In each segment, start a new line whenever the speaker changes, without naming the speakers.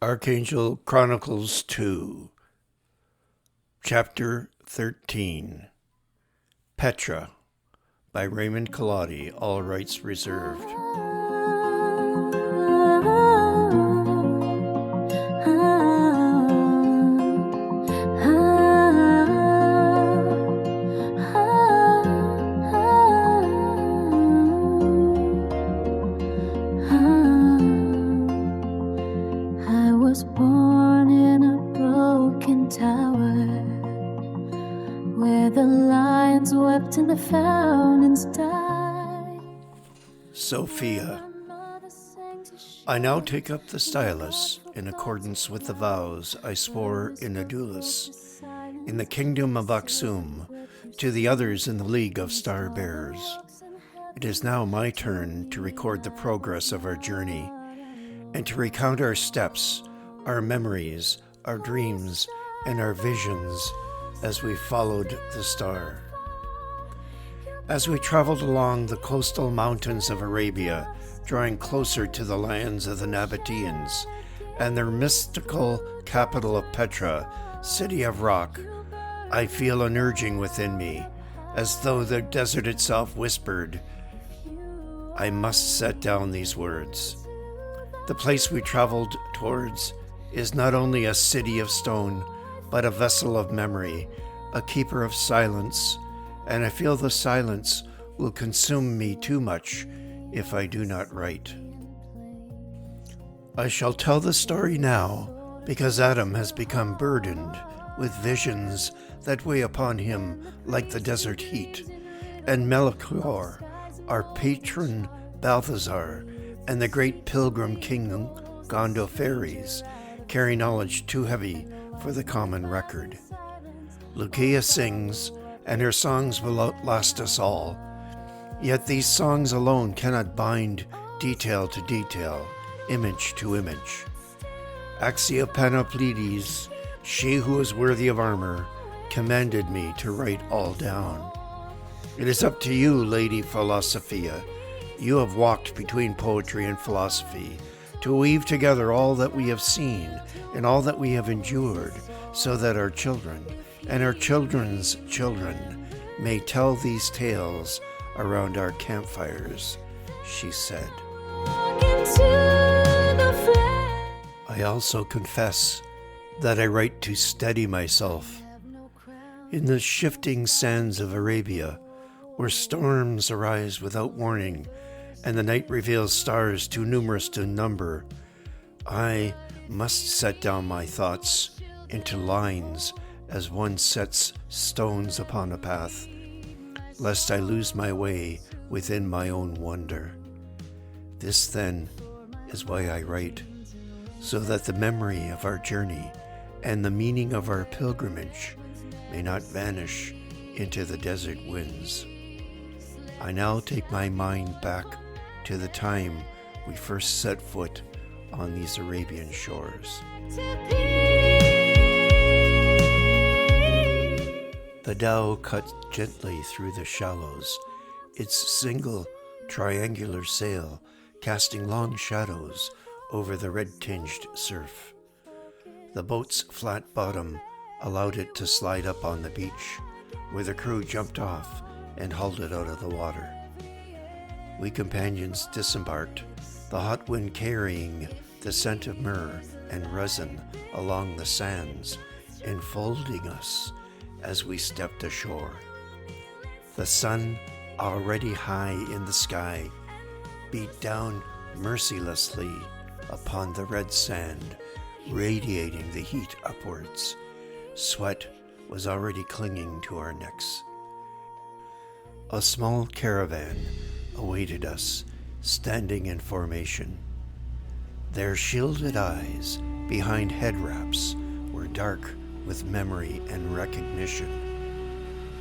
Archangel Chronicles 2, Chapter 13, Petra, by Raymond Collotti, all rights reserved.
And the fountains died.
Sophia. I now take up the stylus in accordance with the vows I swore in Arduous, in the kingdom of Aksum, to the others in the League of Star Bearers. It is now my turn to record the progress of our journey, and to recount our steps, our memories, our dreams, and our visions as we followed the star. As we traveled along the coastal mountains of Arabia, drawing closer to the lands of the Nabataeans and their mystical capital of Petra, city of rock, I feel an urging within me, as though the desert itself whispered, I must set down these words. The place we traveled towards is not only a city of stone, but a vessel of memory, a keeper of silence, and I feel the silence will consume me too much if I do not write. I shall tell the story now because Adam has become burdened with visions that weigh upon him like the desert heat, and Melchior, our patron Balthazar, and the great pilgrim king Gondophares carry knowledge too heavy for the common record. Loukia sings, and her songs will outlast us all. Yet these songs alone cannot bind detail to detail, image to image. ACII, she who is worthy of armor, commanded me to write all down. It is up to you, Lady Sophia. You have walked between poetry and philosophy, to weave together all that we have seen and all that we have endured, so that our children and our children's children may tell these tales around our campfires, she said. I also confess that I write to steady myself. In the shifting sands of Arabia, where storms arise without warning and the night reveals stars too numerous to number, I must set down my thoughts into lines as one sets stones upon a path, lest I lose my way within my own wonder. This, then, is why I write, so that the memory of our journey and the meaning of our pilgrimage may not vanish into the desert winds. I now take my mind back to the time we first set foot on these Arabian shores. The dhow cut gently through the shallows, its single triangular sail casting long shadows over the red-tinged surf. The boat's flat bottom allowed it to slide up on the beach, where the crew jumped off and hauled it out of the water. We companions disembarked, the hot wind carrying the scent of myrrh and resin along the sands, enfolding us as we stepped ashore. The sun, already high in the sky, beat down mercilessly upon the red sand, radiating the heat upwards. Sweat was already clinging to our necks. A small caravan awaited us, standing in formation. Their shielded eyes behind head wraps were dark with memory and recognition.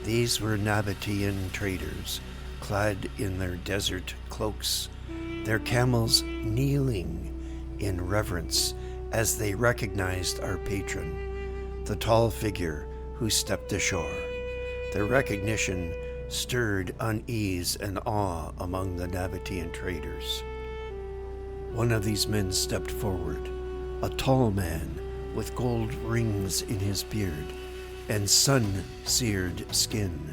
These were Nabataean traders, clad in their desert cloaks, their camels kneeling in reverence as they recognized our patron, the tall figure who stepped ashore. Their recognition stirred unease and awe among the Nabataean traders. One of these men stepped forward, a tall man with gold rings in his beard and sun-seared skin.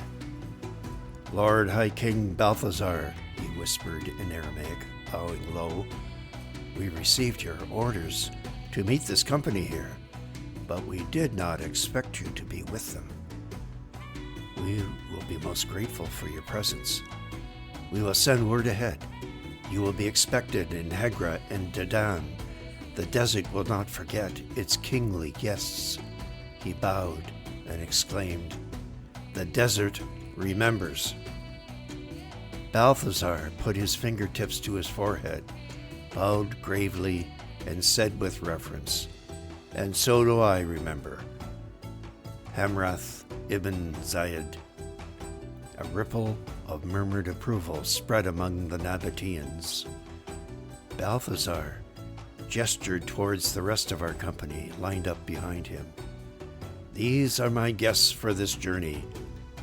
"Lord High King Balthazar," he whispered in Aramaic, bowing low, "we received your orders to meet this company here, but we did not expect you to be with them. We will be most grateful for your presence. We will send word ahead. You will be expected in Hegra and Dedan. The desert will not forget its kingly guests." He bowed and exclaimed, "The desert remembers." Balthazar put his fingertips to his forehead, bowed gravely, and said with reverence, "And so do I remember." Hamrath ibn Zayed. A ripple of murmured approval spread among the Nabataeans. Balthazar gestured towards the rest of our company lined up behind him. "These are my guests for this journey.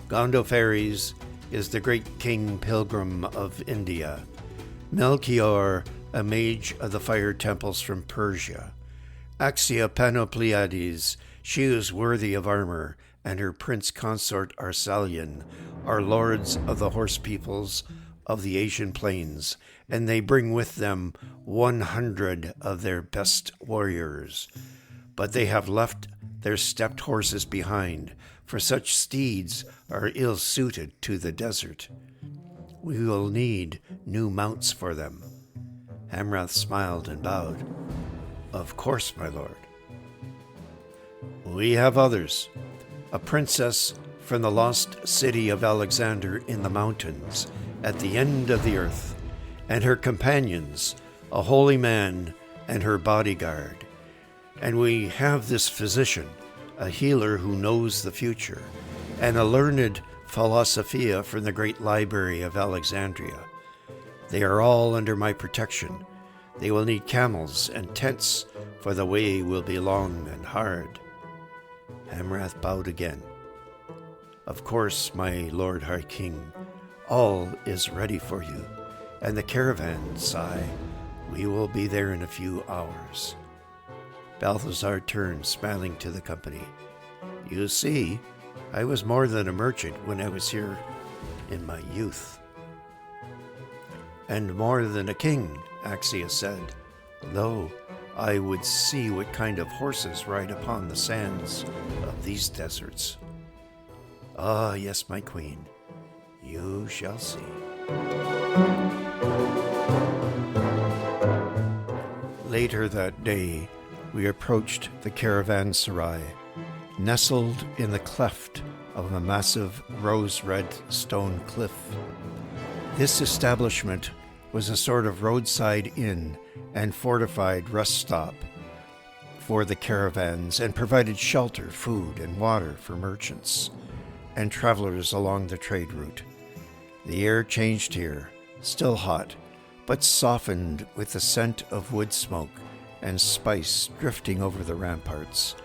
Gondophares is the great king pilgrim of India. Melchior, a mage of the fire temples from Persia. ACIII Panopleiades, she is worthy of armor, and her prince consort Arcelian are lords of the horse peoples of the Asian plains, and they bring with them 100 of their best warriors. But they have left their stepped horses behind, for such steeds are ill-suited to the desert. We will need new mounts for them." Hamrath smiled and bowed. "Of course, my lord." "We have others. A princess from the lost city of Alexander in the mountains at the end of the earth, and her companions, a holy man and her bodyguard. And we have this physician, a healer who knows the future, and a learned Sophia from the great library of Alexandria. They are all under my protection. They will need camels and tents, for the way will be long and hard." Hamrath bowed again. "Of course, my Lord High King, all is ready for you, and the caravanserai, we will be there in a few hours." Balthazar turned, smiling to the company. "You see, I was more than a merchant when I was here in my youth." "And more than a king," ACIII said, "though I would see what kind of horses ride upon the sands of these deserts." "Ah, yes, my queen, you shall see." Later that day, we approached the caravanserai, nestled in the cleft of a massive rose-red stone cliff. This establishment was a sort of roadside inn and fortified rest stop for the caravans, and provided shelter, food, and water for merchants and travelers along the trade route. The air changed here, still hot, but softened with the scent of wood smoke and spice drifting over the ramparts.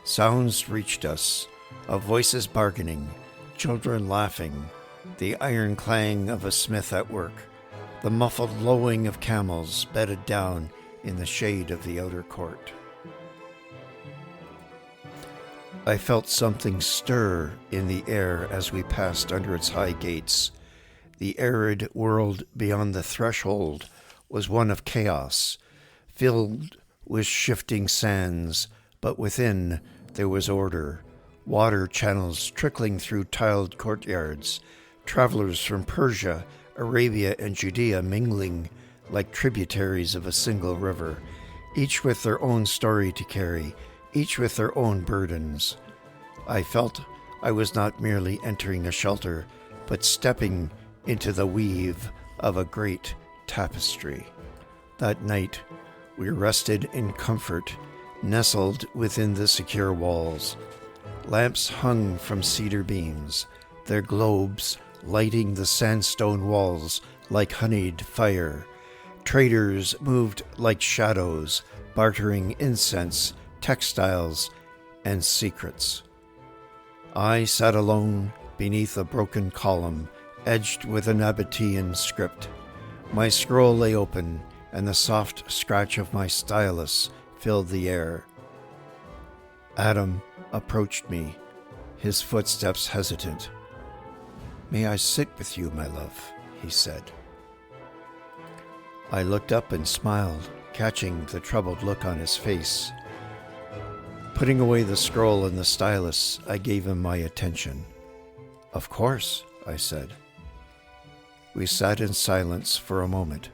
Sounds reached us, of voices bargaining, children laughing, the iron clang of a smith at work, the muffled lowing of camels bedded down in the shade of the outer court. I felt something stir in the air as we passed under its high gates. The arid world beyond the threshold was one of chaos, filled with shifting sands, but within there was order, water channels trickling through tiled courtyards, travelers from Persia, Arabia, and Judea mingling like tributaries of a single river, each with their own story to carry, each with their own burdens. I felt I was not merely entering a shelter, but stepping into the weave of a great tapestry. That night, we rested in comfort, nestled within the secure walls. Lamps hung from cedar beams, their globes lighting the sandstone walls like honeyed fire. Traders moved like shadows, bartering incense, textiles, and secrets. I sat alone beneath a broken column, edged with a Nabataean script. My scroll lay open, and the soft scratch of my stylus filled the air. Adam approached me, his footsteps hesitant. "May I sit with you, my love?" he said. I looked up and smiled, catching the troubled look on his face. Putting away the scroll and the stylus, I gave him my attention. "Of course," I said. We sat in silence for a moment,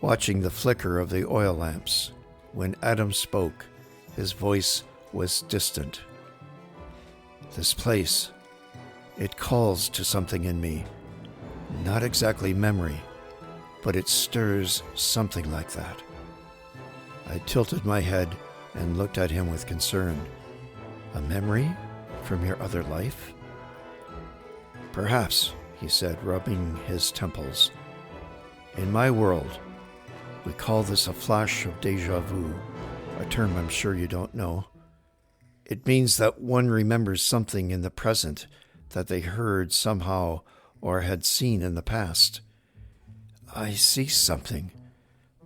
watching the flicker of the oil lamps. When Adam spoke, his voice was distant. "This place, it calls to something in me. Not exactly memory, but it stirs something like that." I tilted my head and looked at him with concern. "A memory from your other life?" "Perhaps," he said, rubbing his temples. "In my world, we call this a flash of déjà vu, a term I'm sure you don't know. It means that one remembers something in the present that they heard somehow or had seen in the past. I see something,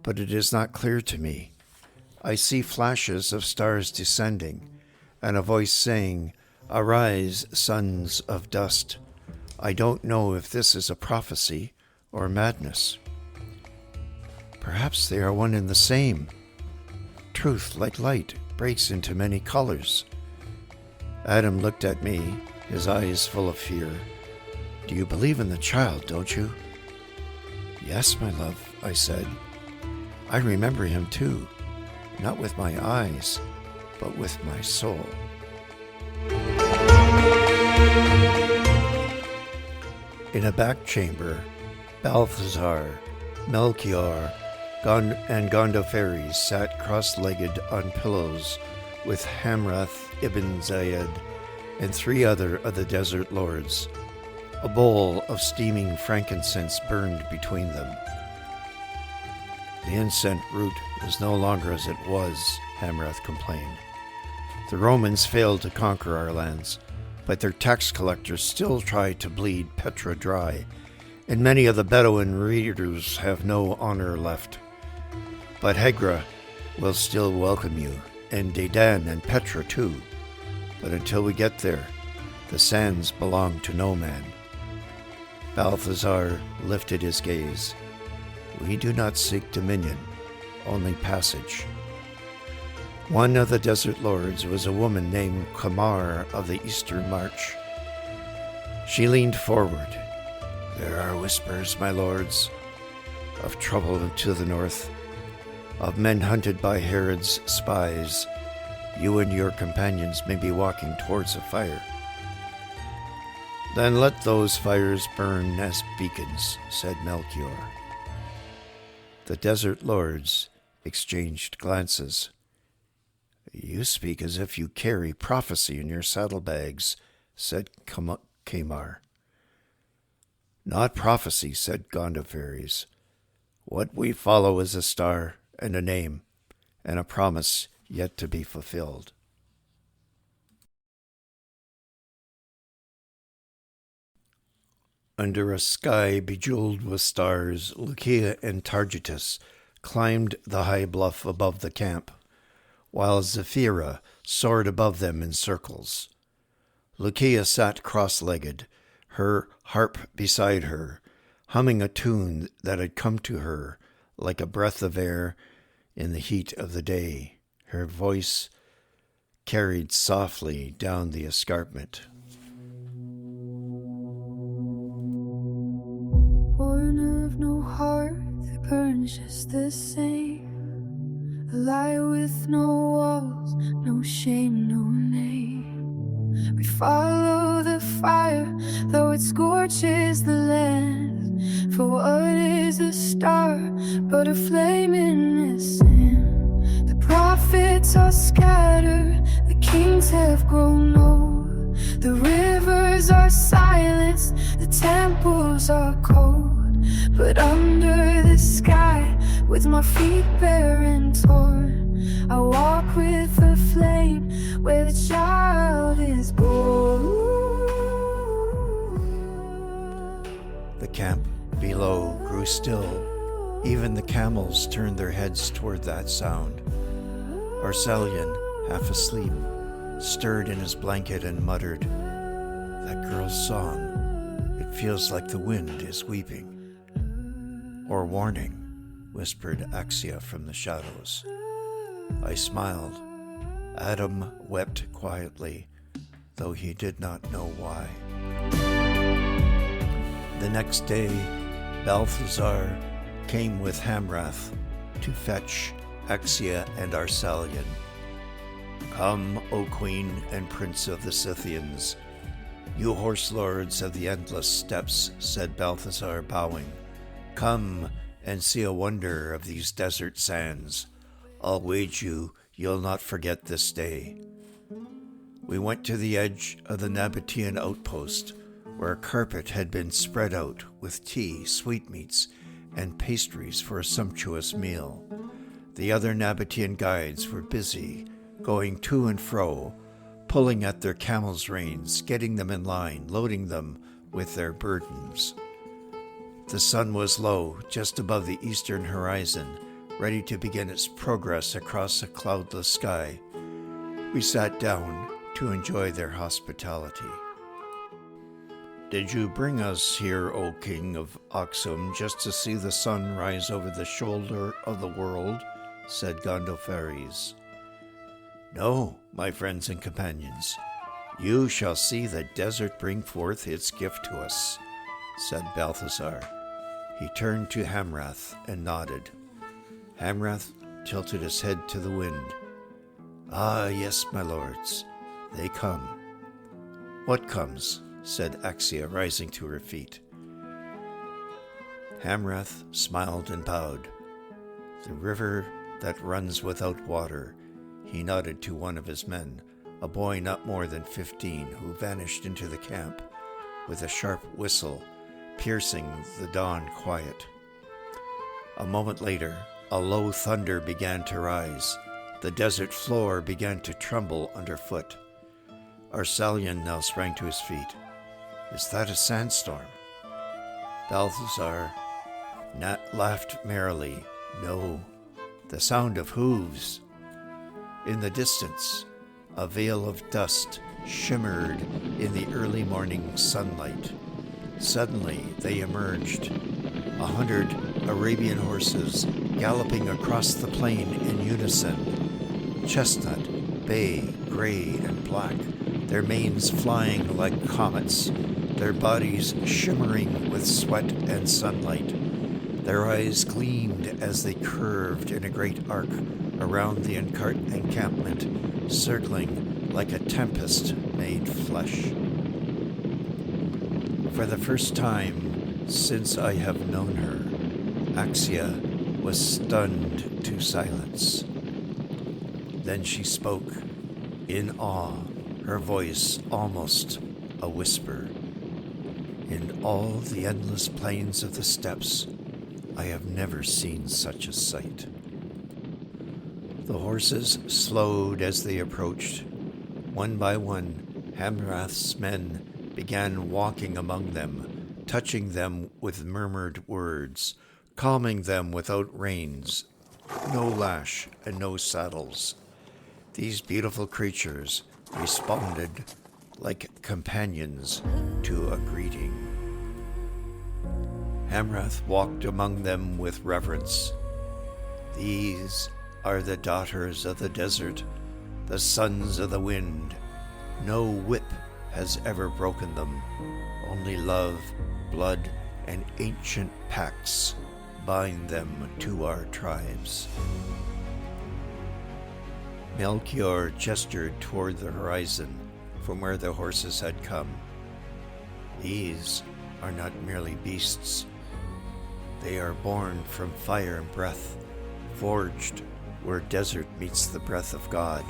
but it is not clear to me. I see flashes of stars descending, and a voice saying, 'Arise, sons of dust.' I don't know if this is a prophecy or madness." "Perhaps they are one and the same. Truth, like light, breaks into many colors." Adam looked at me, his eyes full of fear. "Do you believe in the child, don't you?" "Yes, my love," I said. "I remember him too, not with my eyes, but with my soul." In a back chamber, Balthazar, Melchior, and Gondophares sat cross-legged on pillows with Hamrath ibn Zayed and 3 other of the desert lords. A bowl of steaming frankincense burned between them. "The incense root is no longer as it was," Hamrath complained. "The Romans failed to conquer our lands, but their tax collectors still try to bleed Petra dry, and many of the Bedouin raiders have no honor left. But Hegra will still welcome you, and Dedan and Petra too. But until we get there, the sands belong to no man." Balthazar lifted his gaze. "We do not seek dominion, only passage." One of the desert lords was a woman named Kamar of the Eastern March. She leaned forward. "There are whispers, my lords, of trouble to the north, of men hunted by Herod's spies. You and your companions may be walking towards a fire." "Then let those fires burn as beacons," said Melchior. The desert lords exchanged glances. "You speak as if you carry prophecy in your saddlebags," said Kamar. "Not prophecy," said Gondophares. "What we follow is a star and a name, and a promise yet to be fulfilled." Under a sky bejeweled with stars, Loukia and Targetus climbed the high bluff above the camp, while Sophia soared above them in circles. Loukia sat cross-legged, her harp beside her, humming a tune that had come to her like a breath of air in the heat of the day. Her voice carried softly down the escarpment.
Born of no heart that burns just the same. A lie with no walls, no shame, no name. We follow the fire, though it scorches the land. For what is a star but a flame in the sand? The prophets are scattered, the kings have grown old. The rivers are silenced, the temples are cold. But under the sky, with my feet bare and torn, I walk with the flame where the child is born.
The camp below grew still. Even the camels turned their heads toward that sound. Arcelian, half asleep, stirred in his blanket and muttered, "That girl's song, it feels like the wind is weeping." "Or warning," whispered ACII from the shadows. I smiled. Adam wept quietly, though he did not know why. The next day, Balthazar came with Hamrath to fetch ACII and Arcelian. "Come, O Queen and Prince of the Scythians, you horse lords of the endless steppes," said Balthazar, bowing. "Come and see a wonder of these desert sands. I'll wager you'll not forget this day." We went to the edge of the Nabataean outpost, where a carpet had been spread out with tea, sweetmeats, and pastries for a sumptuous meal. The other Nabataean guides were busy, going to and fro, pulling at their camels' reins, getting them in line, loading them with their burdens. The sun was low, just above the eastern horizon, ready to begin its progress across a cloudless sky. We sat down to enjoy their hospitality. "Did you bring us here, O King of Aksum, just to see the sun rise over the shoulder of the world?" said Gondophares. "No, my friends and companions. You shall see the desert bring forth its gift to us," said Balthazar. He turned to Hamrath and nodded. Hamrath tilted his head to the wind. "Ah, yes, my lords, they come." "What comes?" said ACII, rising to her feet. Hamrath smiled and bowed. "The river that runs without water," he nodded to one of his men, a boy not more than 15, who vanished into the camp with a sharp whistle, piercing the dawn quiet. A moment later, a low thunder began to rise. The desert floor began to tremble underfoot. Arcelian now sprang to his feet. "Is that a sandstorm?" Balthazar laughed merrily. "No, the sound of hooves." In the distance, a veil of dust shimmered in the early morning sunlight. Suddenly they emerged, 100 Arabian horses galloping across the plain in unison. Chestnut, bay, gray, and black, their manes flying like comets, their bodies shimmering with sweat and sunlight. Their eyes gleamed as they curved in a great arc around the encampment, circling like a tempest-made flesh. For the first time since I have known her, ACII was stunned to silence. Then she spoke, in awe, her voice almost a whisper. "In all the endless plains of the steppes, I have never seen such a sight." The horses slowed as they approached. One by one, Hamrath's men began walking among them, touching them with murmured words, calming them without reins, no lash and no saddles. These beautiful creatures responded like companions to a greeting. Hamrath walked among them with reverence. "These are the daughters of the desert, the sons of the wind. No whip has ever broken them. Only love, blood, and ancient pacts bind them to our tribes." Melchior gestured toward the horizon from where the horses had come. "These are not merely beasts. They are born from fire and breath, forged where desert meets the breath of God.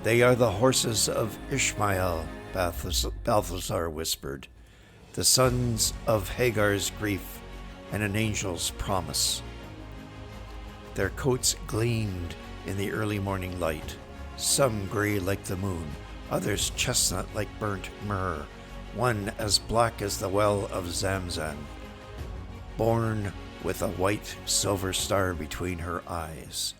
They are the horses of Ishmael," Balthazar whispered, "the sons of Hagar's grief and an angel's promise." Their coats gleamed in the early morning light, some gray like the moon, others chestnut like burnt myrrh, one as black as the well of Zamzam, born with a white silver star between her eyes.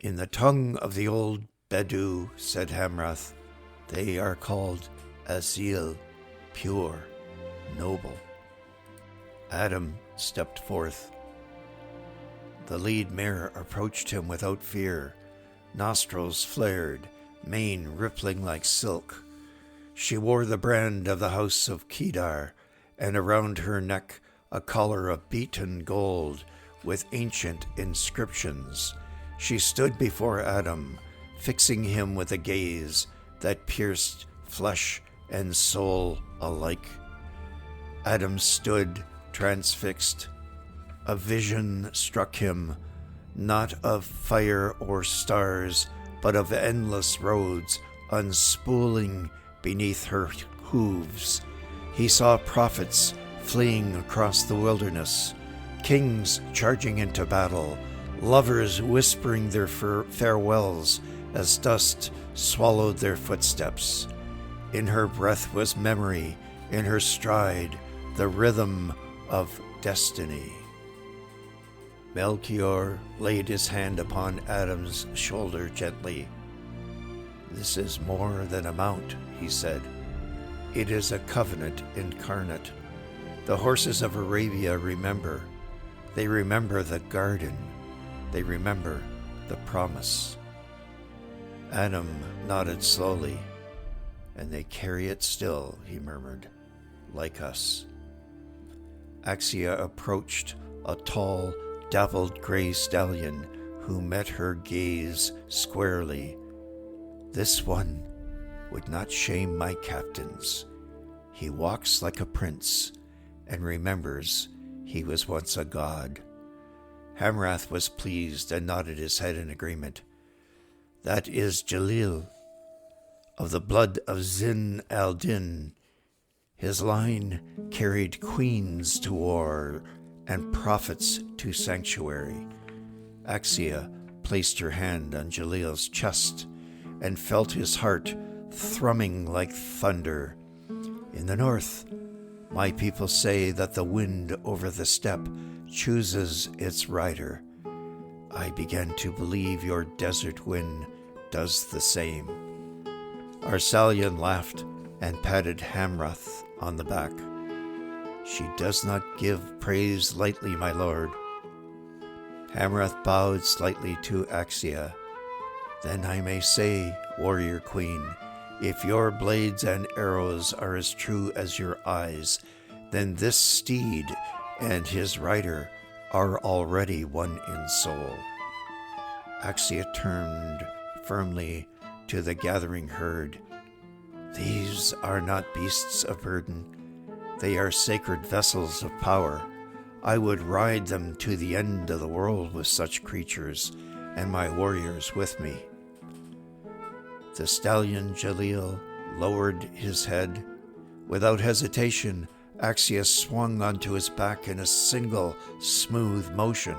In the tongue of the old Bedou, said Hamrath, they are called ACII, pure, noble. Adam stepped forth. The lead mare approached him without fear, nostrils flared, mane rippling like silk. She wore the brand of the house of Kedar, and around her neck a collar of beaten gold with ancient inscriptions. She stood before Adam, fixing him with a gaze that pierced flesh and soul alike. Adam stood transfixed. A vision struck him, not of fire or stars, but of endless roads unspooling beneath her hooves. He saw prophets fleeing across the wilderness, kings charging into battle, lovers whispering their farewells as dust swallowed their footsteps. In her breath was memory, in her stride the rhythm of destiny. Melchior laid his hand upon Adam's shoulder gently. This is more than a mount, he said. It is a covenant incarnate. The horses of Arabia remember. They remember the garden. They remember the promise. Adam nodded slowly. And they carry it still, he murmured, like us. ACII approached a tall, dappled gray stallion who met her gaze squarely. This one would not shame my captains. He walks like a prince and remembers he was once a god. Hamrath was pleased and nodded his head in agreement. That is Jalil, of the blood of Zin al-Din. His line carried queens to war and prophets to sanctuary. ACII placed her hand on Jalil's chest and felt his heart thrumming like thunder. In the north, my people say that the wind over the steppe chooses its rider. I began to believe your desert wind does the same. Arcelian laughed and patted Hamrath on the back. She does not give praise lightly, my lord. Hamrath bowed slightly to ACII. Then I may say, warrior queen, if your blades and arrows are as true as your eyes, then this steed and his rider are already one in soul. ACII turned firmly to the gathering herd. These are not beasts of burden. They are sacred vessels of power. I would ride them to the end of the world with such creatures, and my warriors with me. The stallion Jalil lowered his head. Without hesitation, ACII swung onto his back in a single, smooth motion.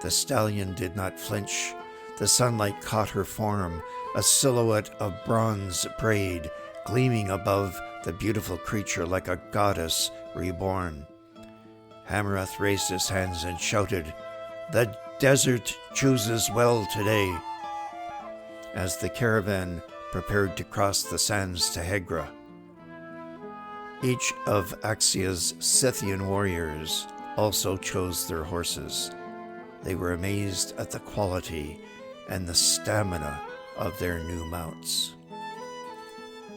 The stallion did not flinch. The sunlight caught her form, a silhouette of bronze braid, gleaming above the beautiful creature like a goddess reborn. Hamrath raised his hands and shouted, "The desert chooses well today," as the caravan prepared to cross the sands to Hegra. Each of ACII's Scythian warriors also chose their horses. They were amazed at the quality and the stamina of their new mounts.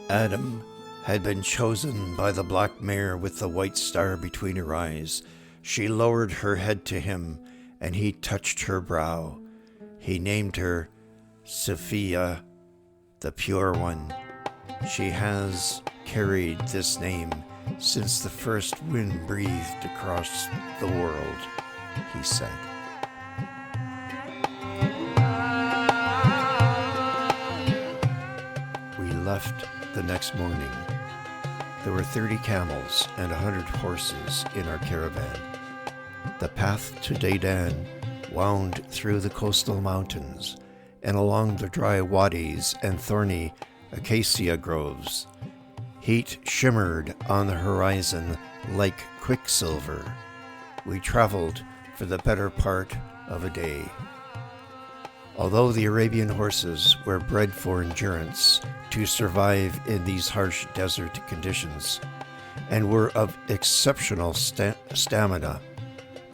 Adam had been chosen by the black mare with the white star between her eyes. She lowered her head to him, and he touched her brow. He named her Sophia, the Pure One. She has carried this name since the first wind breathed across the world, he said. We left the next morning. There were 30 camels and 100 horses in our caravan. The path to Dedan wound through the coastal mountains and along the dry wadis and thorny acacia groves. Heat shimmered on the horizon like quicksilver. We traveled for the better part of a day. Although the Arabian horses were bred for endurance to survive in these harsh desert conditions and were of exceptional stamina,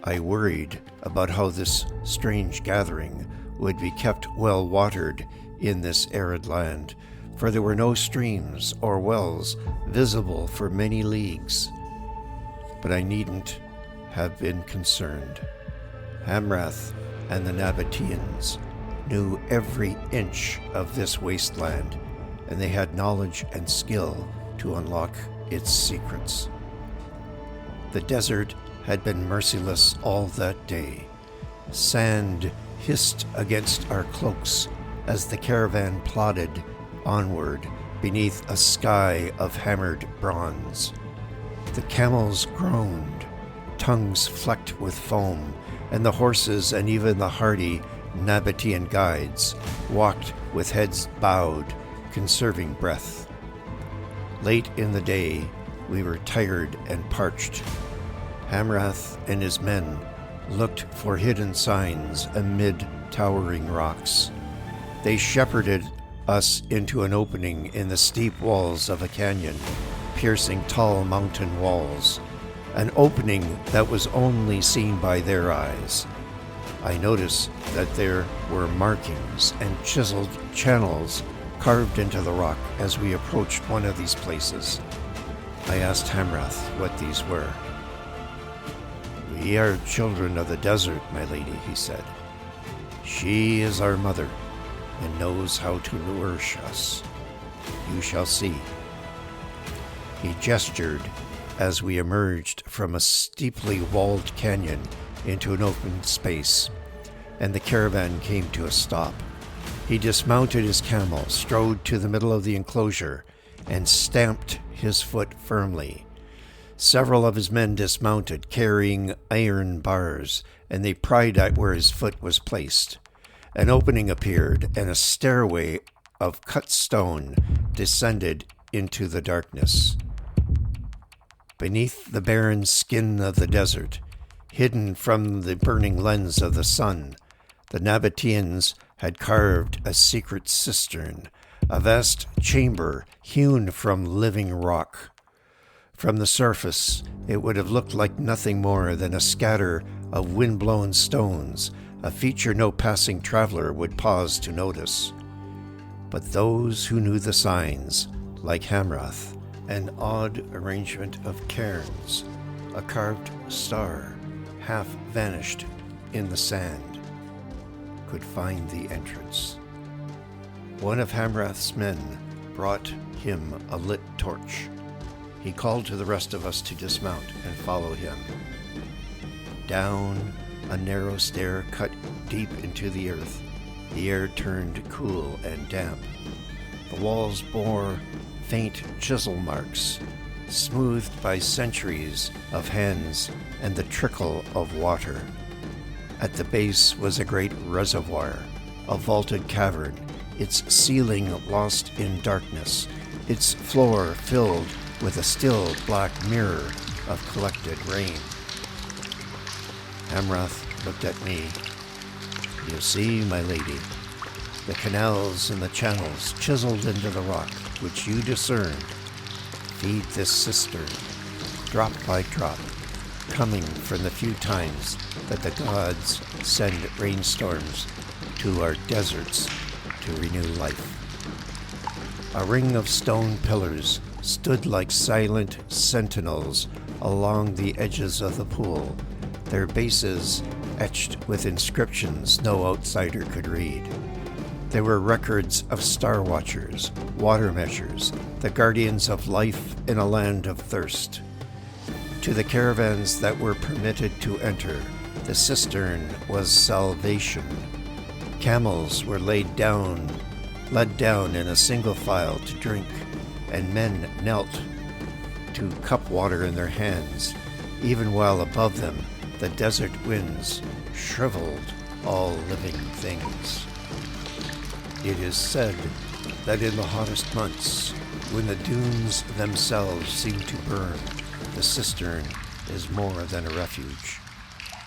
I worried about how this strange gathering would be kept well watered in this arid land, for there were no streams or wells visible for many leagues. But I needn't have been concerned. Hamrath and the Nabataeans knew every inch of this wasteland, and they had knowledge and skill to unlock its secrets. The desert had been merciless all that day. Sand hissed against our cloaks as the caravan plodded onward beneath a sky of hammered bronze. The camels groaned, tongues flecked with foam, and the horses and even the hardy Nabataean guides walked with heads bowed, conserving breath. Late in the day, we were tired and parched. Hamrath and his men looked for hidden signs amid towering rocks. They shepherded us into an opening in the steep walls of a canyon, piercing tall mountain walls, an opening that was only seen by their eyes. I noticed that there were markings and chiseled channels carved into the rock as we approached one of these places. I asked Hamrath what these were. "We are children of the desert, my lady," he said. "She is our mother and knows how to nourish us. You shall see." He gestured as we emerged from a steeply walled canyon into an open space, and the caravan came to a stop. He dismounted his camel, strode to the middle of the enclosure, and stamped his foot firmly. Several of his men dismounted, carrying iron bars, and they pried at where his foot was placed. An opening appeared, and a stairway of cut stone descended into the darkness. Beneath the barren skin of the desert, hidden from the burning lens of the sun, the Nabataeans had carved a secret cistern, a vast chamber hewn from living rock. From the surface, it would have looked like nothing more than a scatter of wind-blown stones, a feature no passing traveler would pause to notice. But those who knew the signs, like Hamrath, an odd arrangement of cairns, a carved star, half vanished in the sand, could find the entrance. One of Hamrath's men brought him a lit torch. He called to the rest of us to dismount and follow him. Down a narrow stair cut deep into the earth, the air turned cool and damp. The walls bore faint chisel marks, smoothed by centuries of hands and the trickle of water. At the base was a great reservoir, a vaulted cavern, its ceiling lost in darkness, its floor filled with a still black mirror of collected rain. Hamrath looked at me. "You see, my lady, the canals and the channels chiseled into the rock, which you discerned, feed this cistern, drop by drop, coming from the few times that the gods send rainstorms to our deserts to renew life." A ring of stone pillars stood like silent sentinels along the edges of the pool, their bases etched with inscriptions no outsider could read. There were records of star watchers, water measures, the guardians of life in a land of thirst. To the caravans that were permitted to enter, the cistern was salvation. Camels were led down in a single file to drink, and men knelt to cup water in their hands, even while above them the desert winds shriveled all living things. It is said that in the hottest months, when the dunes themselves seem to burn, the cistern is more than a refuge.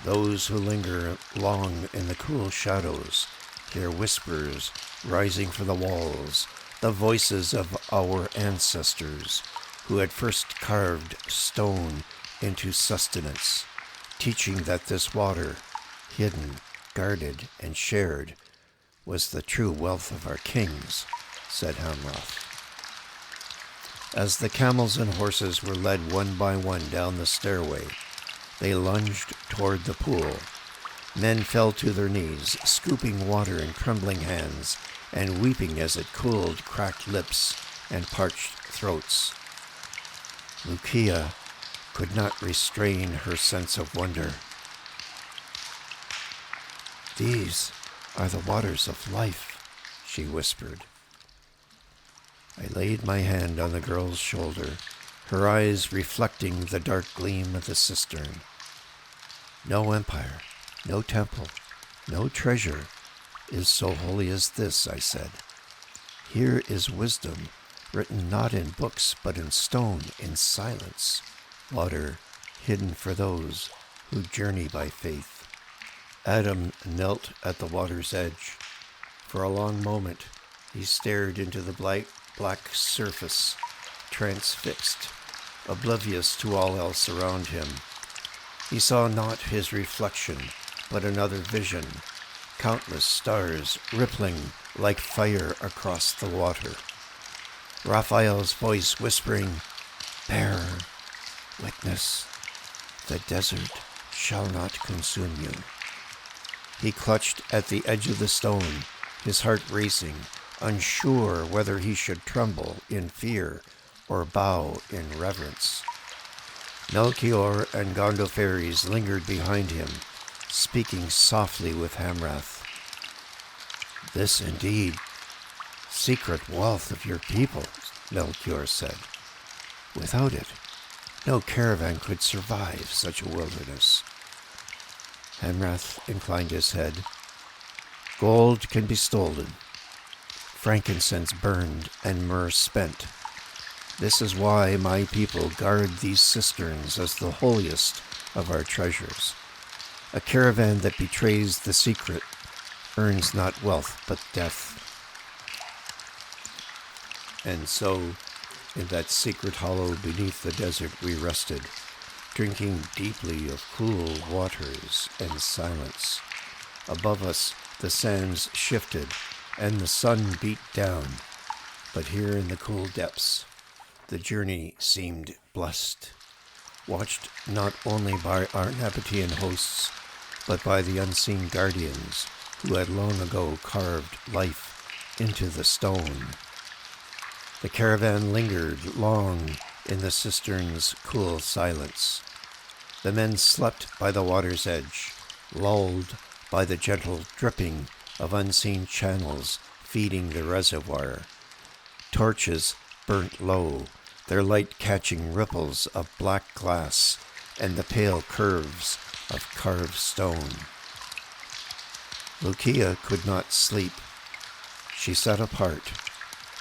Those who linger long in the cool shadows their whispers rising from the walls, the voices of our ancestors who had first carved stone into sustenance, teaching that this water, hidden, guarded, and shared, was the true wealth of our kings, said Hamrath. As the camels and horses were led one by one down the stairway, they lunged toward the pool. Men fell to their knees, scooping water in trembling hands and weeping as it cooled cracked lips and parched throats. Loukia could not restrain her sense of wonder. "These are the waters of life," she whispered. I laid my hand on the girl's shoulder, her eyes reflecting the dark gleam of the cistern. "No empire, no temple, no treasure is so holy as this," I said. "Here is wisdom, written not in books, but in stone, in silence, water hidden for those who journey by faith." Adam knelt at the water's edge. For a long moment, he stared into the black surface, transfixed, oblivious to all else around him. He saw not his reflection, but another vision, countless stars rippling like fire across the water. Raphael's voice whispering, "Bearer, witness, the desert shall not consume you." He clutched at the edge of the stone, his heart racing, unsure whether he should tremble in fear or bow in reverence. Melchior and Gondophares lingered behind him, speaking softly with Hamrath. "This indeed, secret wealth of your people," Melchior said. "Without it, no caravan could survive such a wilderness." Hamrath inclined his head. "Gold can be stolen, frankincense burned, and myrrh spent. This is why my people guard these cisterns as the holiest of our treasures. A caravan that betrays the secret earns not wealth but death." And so, in that secret hollow beneath the desert we rested, drinking deeply of cool waters and silence. Above us the sands shifted and the sun beat down, but here in the cool depths the journey seemed blessed, watched not only by our Nabataean hosts, but by the unseen guardians who had long ago carved life into the stone. The caravan lingered long in the cistern's cool silence. The men slept by the water's edge, lulled by the gentle dripping of unseen channels feeding the reservoir. Torches burnt low, their light catching ripples of black glass and the pale curves of carved stone. Loukia could not sleep. She sat apart,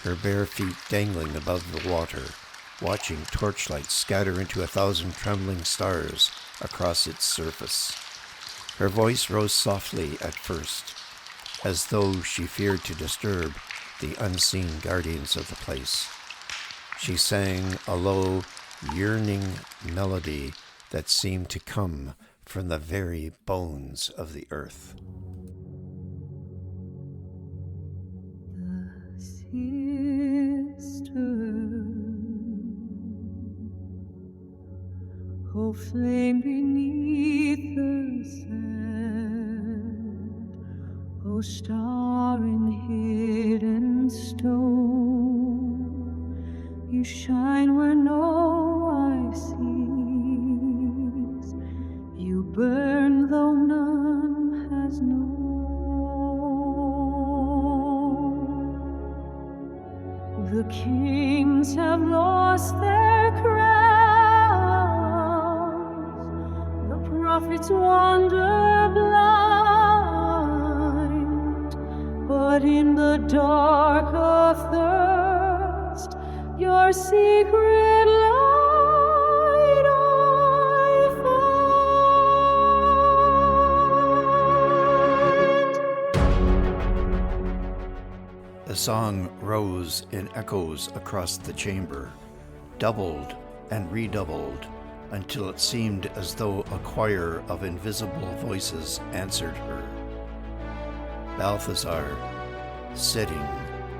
her bare feet dangling above the water, watching torchlight scatter into 1,000 trembling stars across its surface. Her voice rose softly at first, as though she feared to disturb the unseen guardians of the place. She sang a low, yearning melody that seemed to come from the very bones of the earth.
The Cistern, oh flame beneath the sand, oh star in hidden stone, you shine where no eye sees, you burn though none has known. The kings have lost their crowns, the prophets wander blind, but in the dark of thirst, your secret light I find.
The song rose in echoes across the chamber, doubled and redoubled, until it seemed as though a choir of invisible voices answered her. Balthazar, sitting,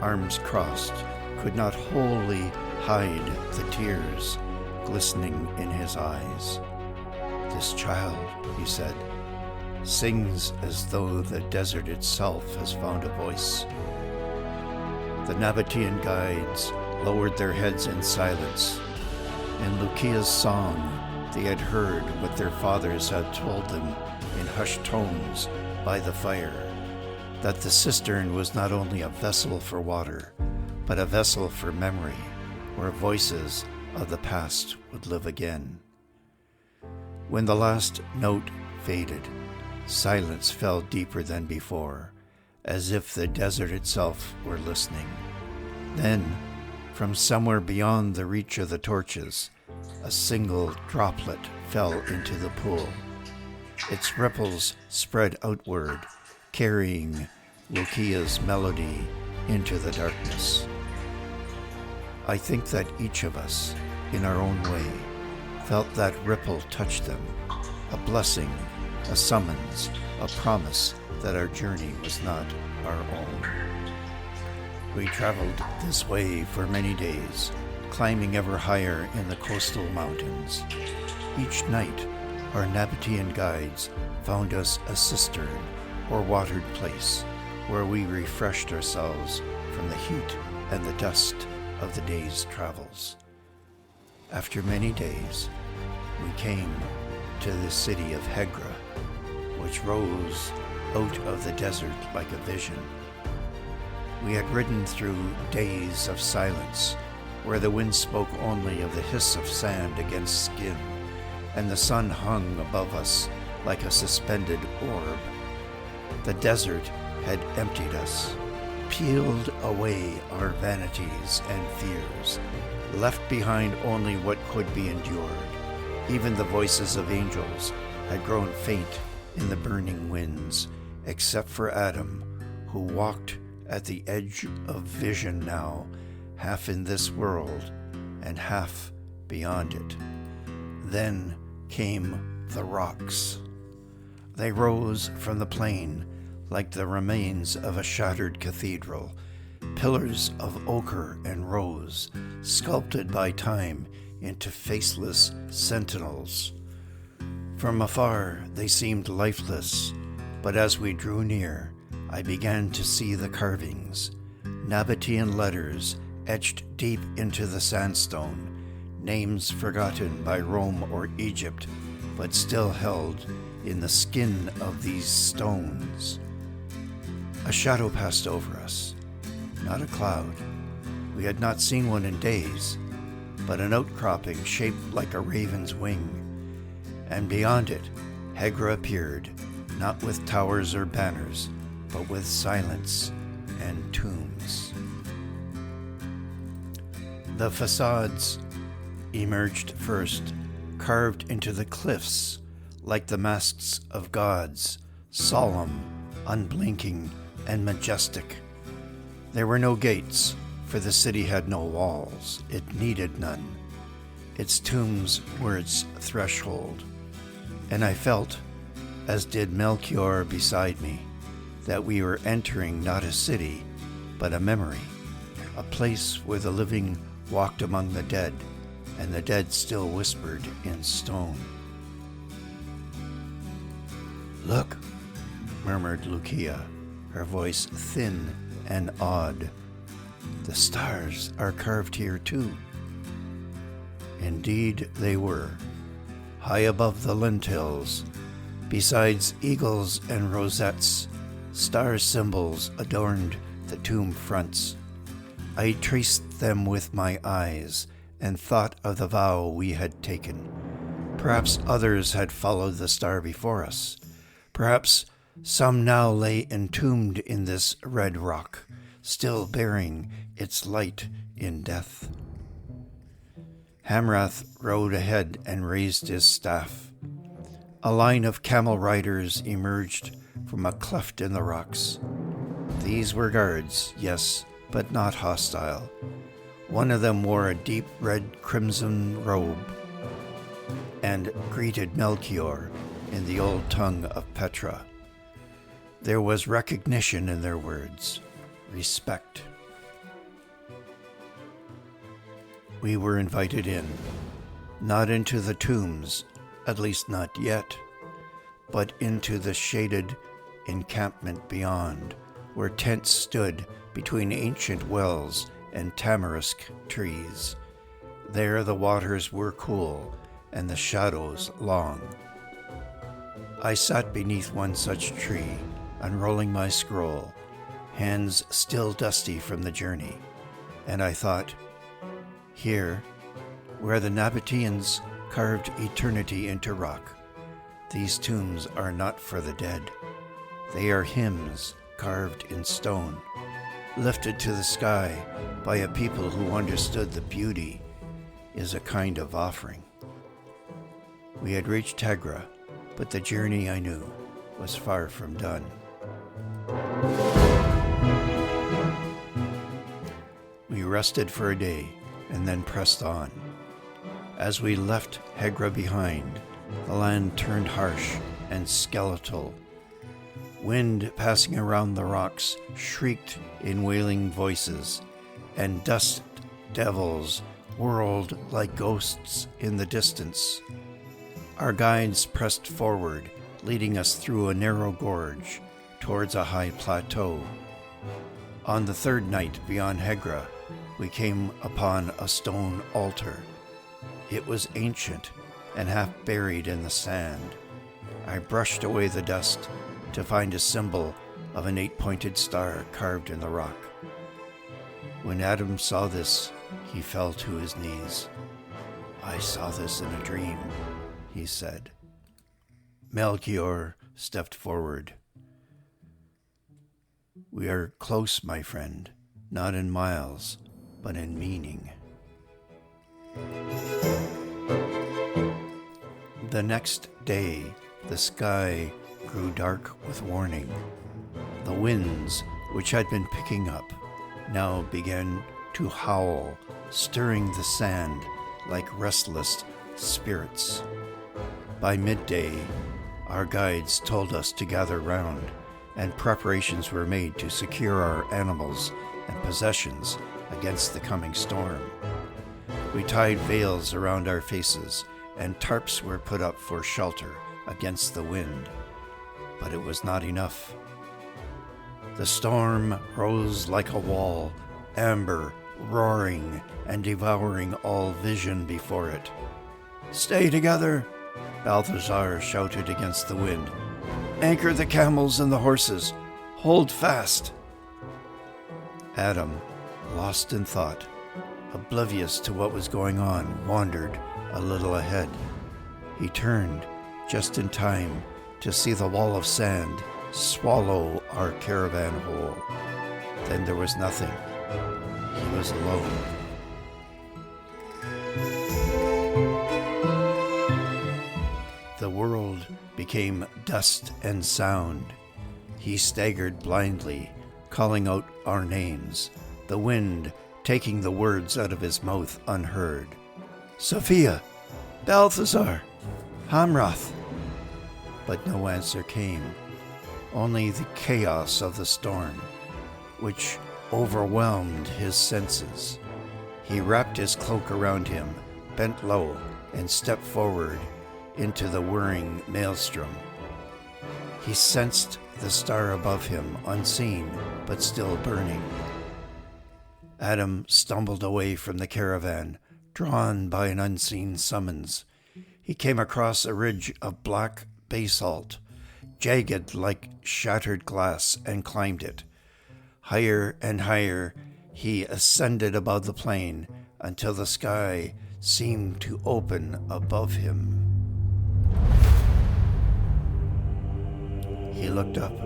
arms crossed, could not wholly hide the tears glistening in his eyes. "This child," he said, "sings as though the desert itself has found a voice." The Nabataean guides lowered their heads in silence. In Loukia's song, they had heard what their fathers had told them in hushed tones by the fire, that the cistern was not only a vessel for water, but a vessel for memory, where voices of the past would live again. When the last note faded, silence fell deeper than before, as if the desert itself were listening. Then, from somewhere beyond the reach of the torches, a single droplet fell into the pool. Its ripples spread outward, carrying Loukia's melody into the darkness. I think that each of us, in our own way, felt that ripple touch them, a blessing, a summons, a promise that our journey was not our own. We traveled this way for many days, climbing ever higher in the coastal mountains. Each night, our Nabataean guides found us a cistern or watered place where we refreshed ourselves from the heat and the dust of the day's travels. After many days, we came to the city of Hegra, which rose out of the desert like a vision. We had ridden through days of silence, where the wind spoke only of the hiss of sand against skin, and the sun hung above us like a suspended orb. The desert had emptied us, peeled away our vanities and fears, left behind only what could be endured. Even the voices of angels had grown faint in the burning winds, except for Adam, who walked at the edge of vision now, half in this world and half beyond it. Then came the rocks. They rose from the plain like the remains of a shattered cathedral, pillars of ochre and rose, sculpted by time into faceless sentinels. From afar they seemed lifeless, but as we drew near, I began to see the carvings, Nabataean letters etched deep into the sandstone, names forgotten by Rome or Egypt, but still held in the skin of these stones. A shadow passed over us, not a cloud. We had not seen one in days, but an outcropping shaped like a raven's wing. And beyond it, Hegra appeared, not with towers or banners, but with silence and tombs. The facades emerged first, carved into the cliffs like the masks of gods, solemn, unblinking, and majestic. There were no gates, for the city had no walls. It needed none. Its tombs were its threshold. And I felt, as did Melchior beside me, that we were entering not a city, but a memory, a place where the living walked among the dead, and the dead still whispered in stone. "Look," murmured Loukia, her voice thin and odd. "The stars are carved here too." Indeed they were, high above the lintels. Besides eagles and rosettes, star symbols adorned the tomb fronts. I traced them with my eyes and thought of the vow we had taken. Perhaps others had followed the star before us. Perhaps some now lay entombed in this red rock, still bearing its light in death. Hamrath rode ahead and raised his staff. A line of camel riders emerged from a cleft in the rocks. These were guards, yes, but not hostile. One of them wore a deep red crimson robe and greeted Melchior in the old tongue of Petra. There was recognition in their words, respect. We were invited in, not into the tombs, at least not yet, but into the shaded encampment beyond, where tents stood between ancient wells and tamarisk trees. There the waters were cool and the shadows long. I sat beneath one such tree, unrolling my scroll, hands still dusty from the journey, and I thought, here, where the Nabataeans carved eternity into rock, these tombs are not for the dead. They are hymns carved in stone, lifted to the sky by a people who understood the beauty is a kind of offering. We had reached Hegra, but the journey, I knew, was far from done. We rested for a day and then pressed on. As we left Hegra behind, the land turned harsh and skeletal. Wind passing around the rocks shrieked in wailing voices, and dust devils whirled like ghosts in the distance. Our guides pressed forward, leading us through a narrow gorge towards a high plateau. On the third night beyond Hegra, we came upon a stone altar. It was ancient and half buried in the sand. I brushed away the dust to find a symbol of an 8-pointed star carved in the rock. When Adam saw this, he fell to his knees. "I saw this in a dream," he said. Melchior stepped forward. "We are close, my friend, not in miles, but in meaning." The next day, the sky grew dark with warning. The winds, which had been picking up, now began to howl, stirring the sand like restless spirits. By midday, our guides told us to gather round, and preparations were made to secure our animals and possessions against the coming storm. We tied veils around our faces, and tarps were put up for shelter against the wind. But it was not enough. The storm rose like a wall, amber, roaring and devouring all vision before it. "Stay together," Balthazar shouted against the wind. "Anchor the camels and the horses. Hold fast." Adam, lost in thought, oblivious to what was going on, wandered a little ahead. He turned just in time to see the wall of sand swallow our caravan whole. Then there was nothing. He was alone. The world became dust and sound. He staggered blindly, calling out our names, the wind taking the words out of his mouth unheard. "Sophia! Balthazar! Hamrath!" But no answer came, only the chaos of the storm, which overwhelmed his senses. He wrapped his cloak around him, bent low, and stepped forward into the whirring maelstrom. He sensed the star above him, unseen but still burning. Adam stumbled away from the caravan, drawn by an unseen summons. He came across a ridge of black basalt, jagged like shattered glass, and climbed it. Higher and higher, he ascended above the plain until the sky seemed to open above him. He looked up.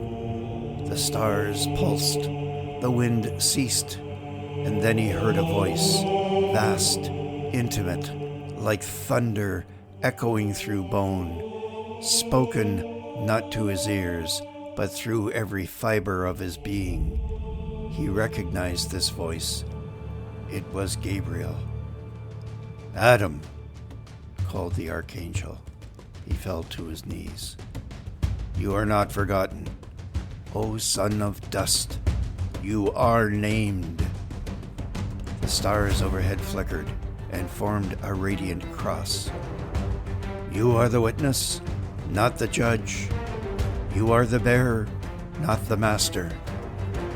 The stars pulsed, the wind ceased, and then he heard a voice, vast, intimate, like thunder echoing through bone, spoken not to his ears, but through every fiber of his being. He recognized this voice. It was Gabriel. "Adam," called the archangel. He fell to his knees. "You are not forgotten. O son of dust, you are named." The stars overhead flickered and formed a radiant cross. "You are the witness, not the judge. You are the bearer, not the master.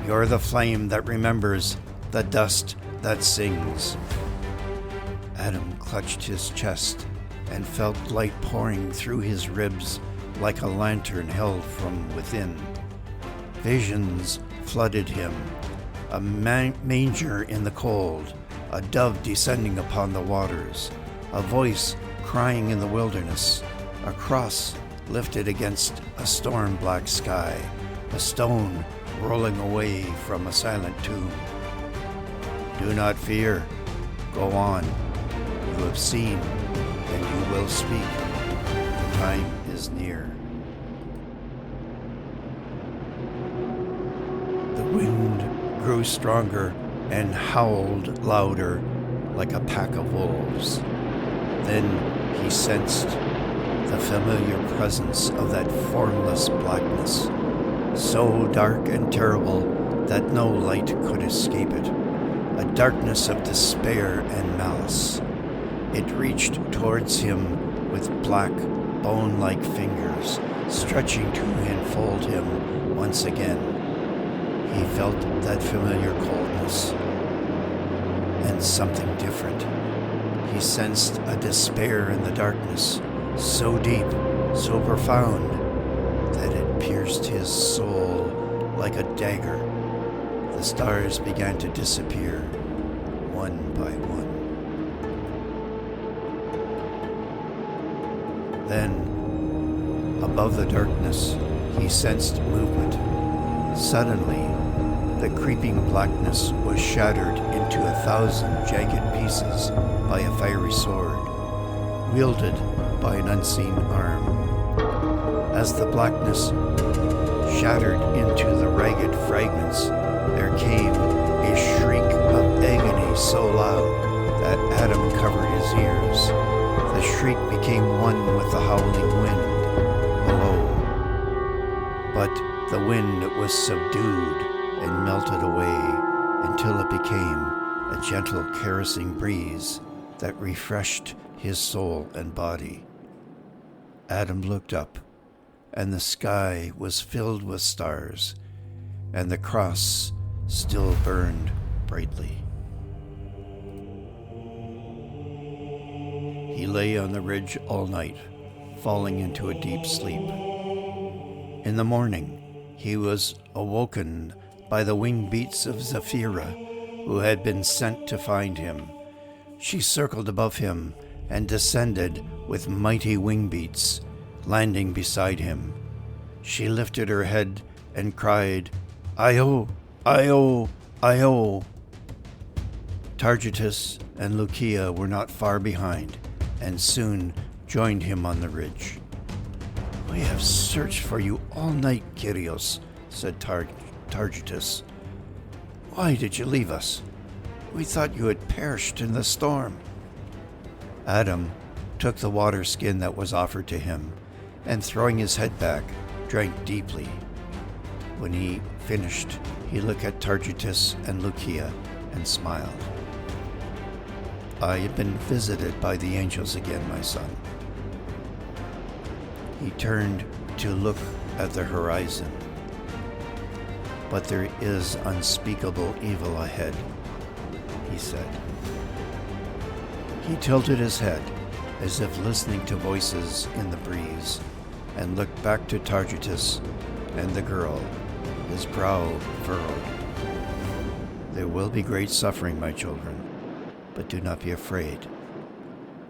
You're the flame that remembers, the dust that sings." Adam clutched his chest and felt light pouring through his ribs like a lantern held from within. Visions flooded him. A manger in the cold, a dove descending upon the waters, a voice crying in the wilderness, a cross lifted against a storm-black sky, a stone rolling away from a silent tomb. "Do not fear. Go on. You have seen, and you will speak. The time is near." The wind grew stronger and howled louder like a pack of wolves. Then he sensed the familiar presence of that formless blackness, so dark and terrible that no light could escape it, a darkness of despair and malice. It reached towards him with black, bone-like fingers, stretching to enfold him once again. He felt that familiar coldness, and something different. He sensed a despair in the darkness, so deep, so profound, that it pierced his soul like a dagger. The stars began to disappear, one by one. Then, above the darkness, he sensed movement. Suddenly, the creeping blackness was shattered into 1,000 jagged pieces by a fiery sword, wielded by an unseen arm. As the blackness shattered into the ragged fragments, there came a shriek of agony so loud that Adam covered his ears. The shriek became one with the howling wind below. But the wind was subdued and melted away until it became a gentle caressing breeze that refreshed his soul and body. Adam looked up, and the sky was filled with stars, and the cross still burned brightly. He lay on the ridge all night, falling into a deep sleep. In the morning, he was awoken by the wing beats of Sophia, who had been sent to find him. She circled above him and descended with mighty wing beats, landing beside him. She lifted her head and cried, "Io, Io, Io." Targetus and Loukia were not far behind, and soon joined him on the ridge. "We have searched for you all night, Kyrios," said Targetus. "Why did you leave us? We thought you had perished in the storm." Adam took the water skin that was offered to him, and throwing his head back, drank deeply. When he finished, he looked at Targetus and Loukia and smiled. "I have been visited by the angels again, my son." He turned to look at the horizon. "But there is unspeakable evil ahead," he said. He tilted his head as if listening to voices in the breeze, and looked back to Targetus and the girl, his brow furrowed. "There will be great suffering, my children, but do not be afraid.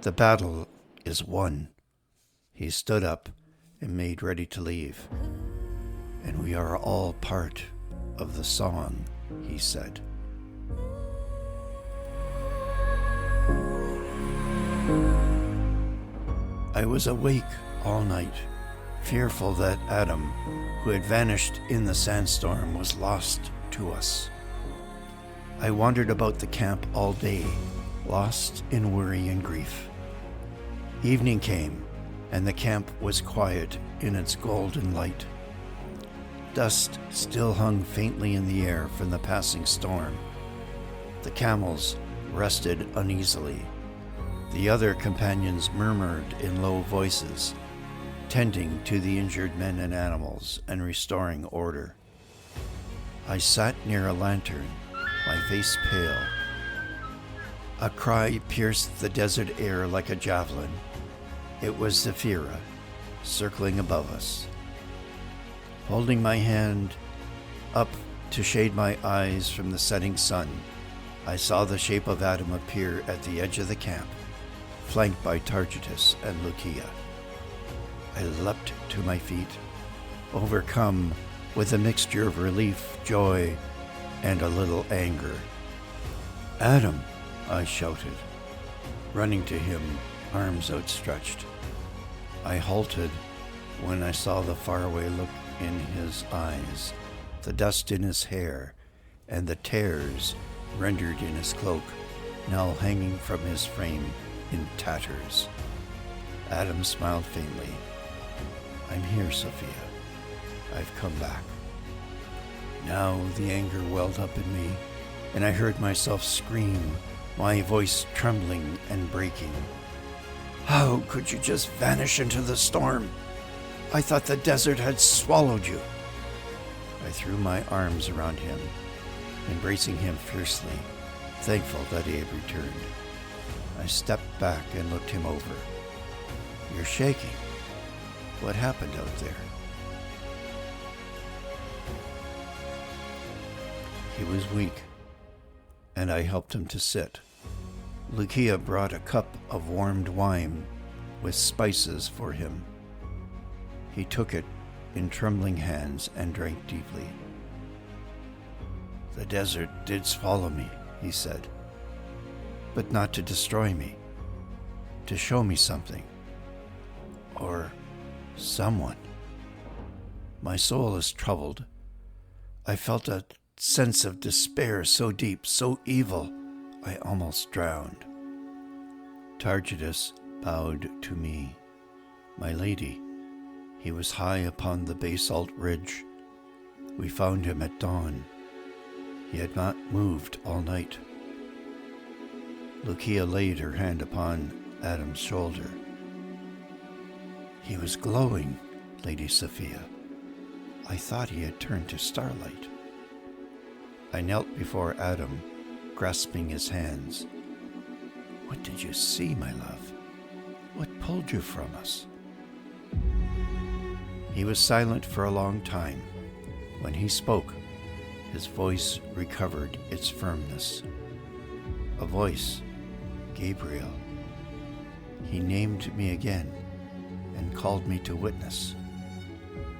The battle is won." He stood up and made ready to leave. "And we are all part of the song," he said. I was awake all night, fearful that Adam, who had vanished in the sandstorm, was lost to us. I wandered about the camp all day, lost in worry and grief. Evening came, and the camp was quiet in its golden light. Dust still hung faintly in the air from the passing storm. The camels rested uneasily. The other companions murmured in low voices, tending to the injured men and animals and restoring order. I sat near a lantern, my face pale. A cry pierced the desert air like a javelin. It was Sophia, circling above us. Holding my hand up to shade my eyes from the setting sun, I saw the shape of Adam appear at the edge of the camp, flanked by Targetus and Loukia. I leapt to my feet, overcome with a mixture of relief, joy, and a little anger. "Adam!" I shouted, running to him, arms outstretched. I halted when I saw the faraway look in his eyes, the dust in his hair, and the tears rendered in his cloak, now hanging from his frame in tatters. Adam smiled faintly. "I'm here, Sophia. I've come back." Now the anger welled up in me, and I heard myself scream, my voice trembling and breaking. "How could you just vanish into the storm? I thought the desert had swallowed you." I threw my arms around him, embracing him fiercely, thankful that he had returned. I stepped back and looked him over. "You're shaking. What happened out there?" He was weak, and I helped him to sit. Loukia brought a cup of warmed wine with spices for him. He took it in trembling hands and drank deeply. "The desert did swallow me," he said, "but not to destroy me, to show me something, or someone. My soul is troubled. I felt a sense of despair so deep, so evil, I almost drowned." Targetus bowed to me. "My lady, he was high upon the basalt ridge. We found him at dawn. He had not moved all night." Loukia laid her hand upon Adam's shoulder. "He was glowing, Lady Sophia. I thought he had turned to starlight." I knelt before Adam, grasping his hands. "What did you see, my love? What pulled you from us?" He was silent for a long time. When he spoke, his voice recovered its firmness. A voice, Gabriel. He named me again and called me to witness,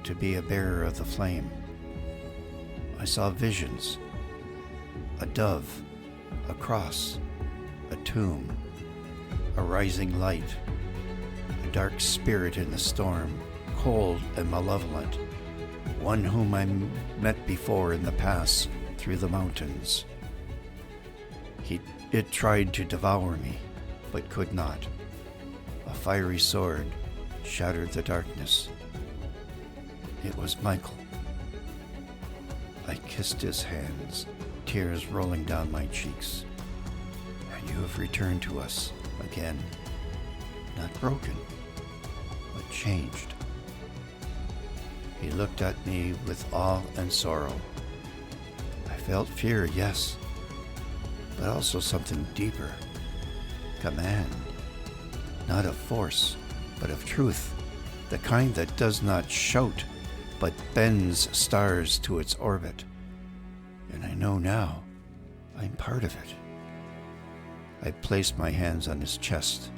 to be a bearer of the flame. I saw visions, a dove, a cross, a tomb, a rising light, a dark spirit in the storm, cold and malevolent, one whom I met before in the pass through the mountains. It tried to devour me, but could not. A fiery sword shattered the darkness. It was Michael. I kissed his hands, tears rolling down my cheeks. "And you have returned to us again, not broken, but changed." He looked at me with awe and sorrow. I felt fear, yes, but also something deeper. Command, not of force, but of truth, the kind that does not shout, but bends stars to its orbit. And I know now I'm part of it. I placed my hands on his chest.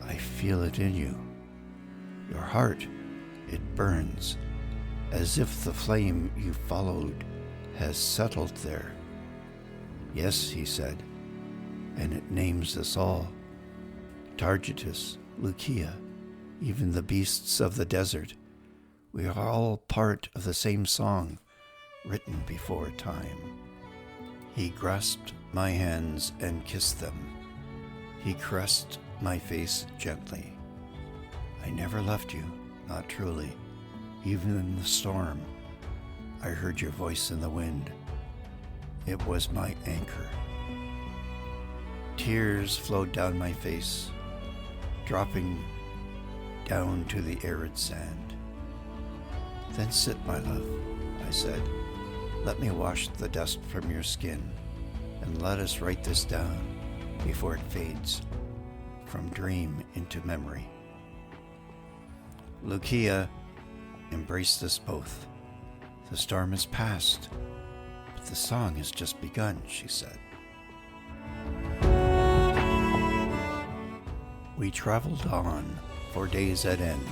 "I feel it in you. Your heart, it burns, as if the flame you followed has settled there." "Yes," he said, "and it names us all. Targetus, Loukia, even the beasts of the desert. We are all part of the same song, written before time." He grasped my hands and kissed them. He caressed my face gently. I never left you, not truly. Even in the storm, I heard your voice in the wind. It was my anchor. Tears flowed down my face, dropping down to the arid sand. Then sit, my love, I said. Let me wash the dust from your skin, and let us write this down before it fades from dream into memory. Loukia embraced us both. The storm has passed, but the song has just begun, she said. We traveled on for days at end.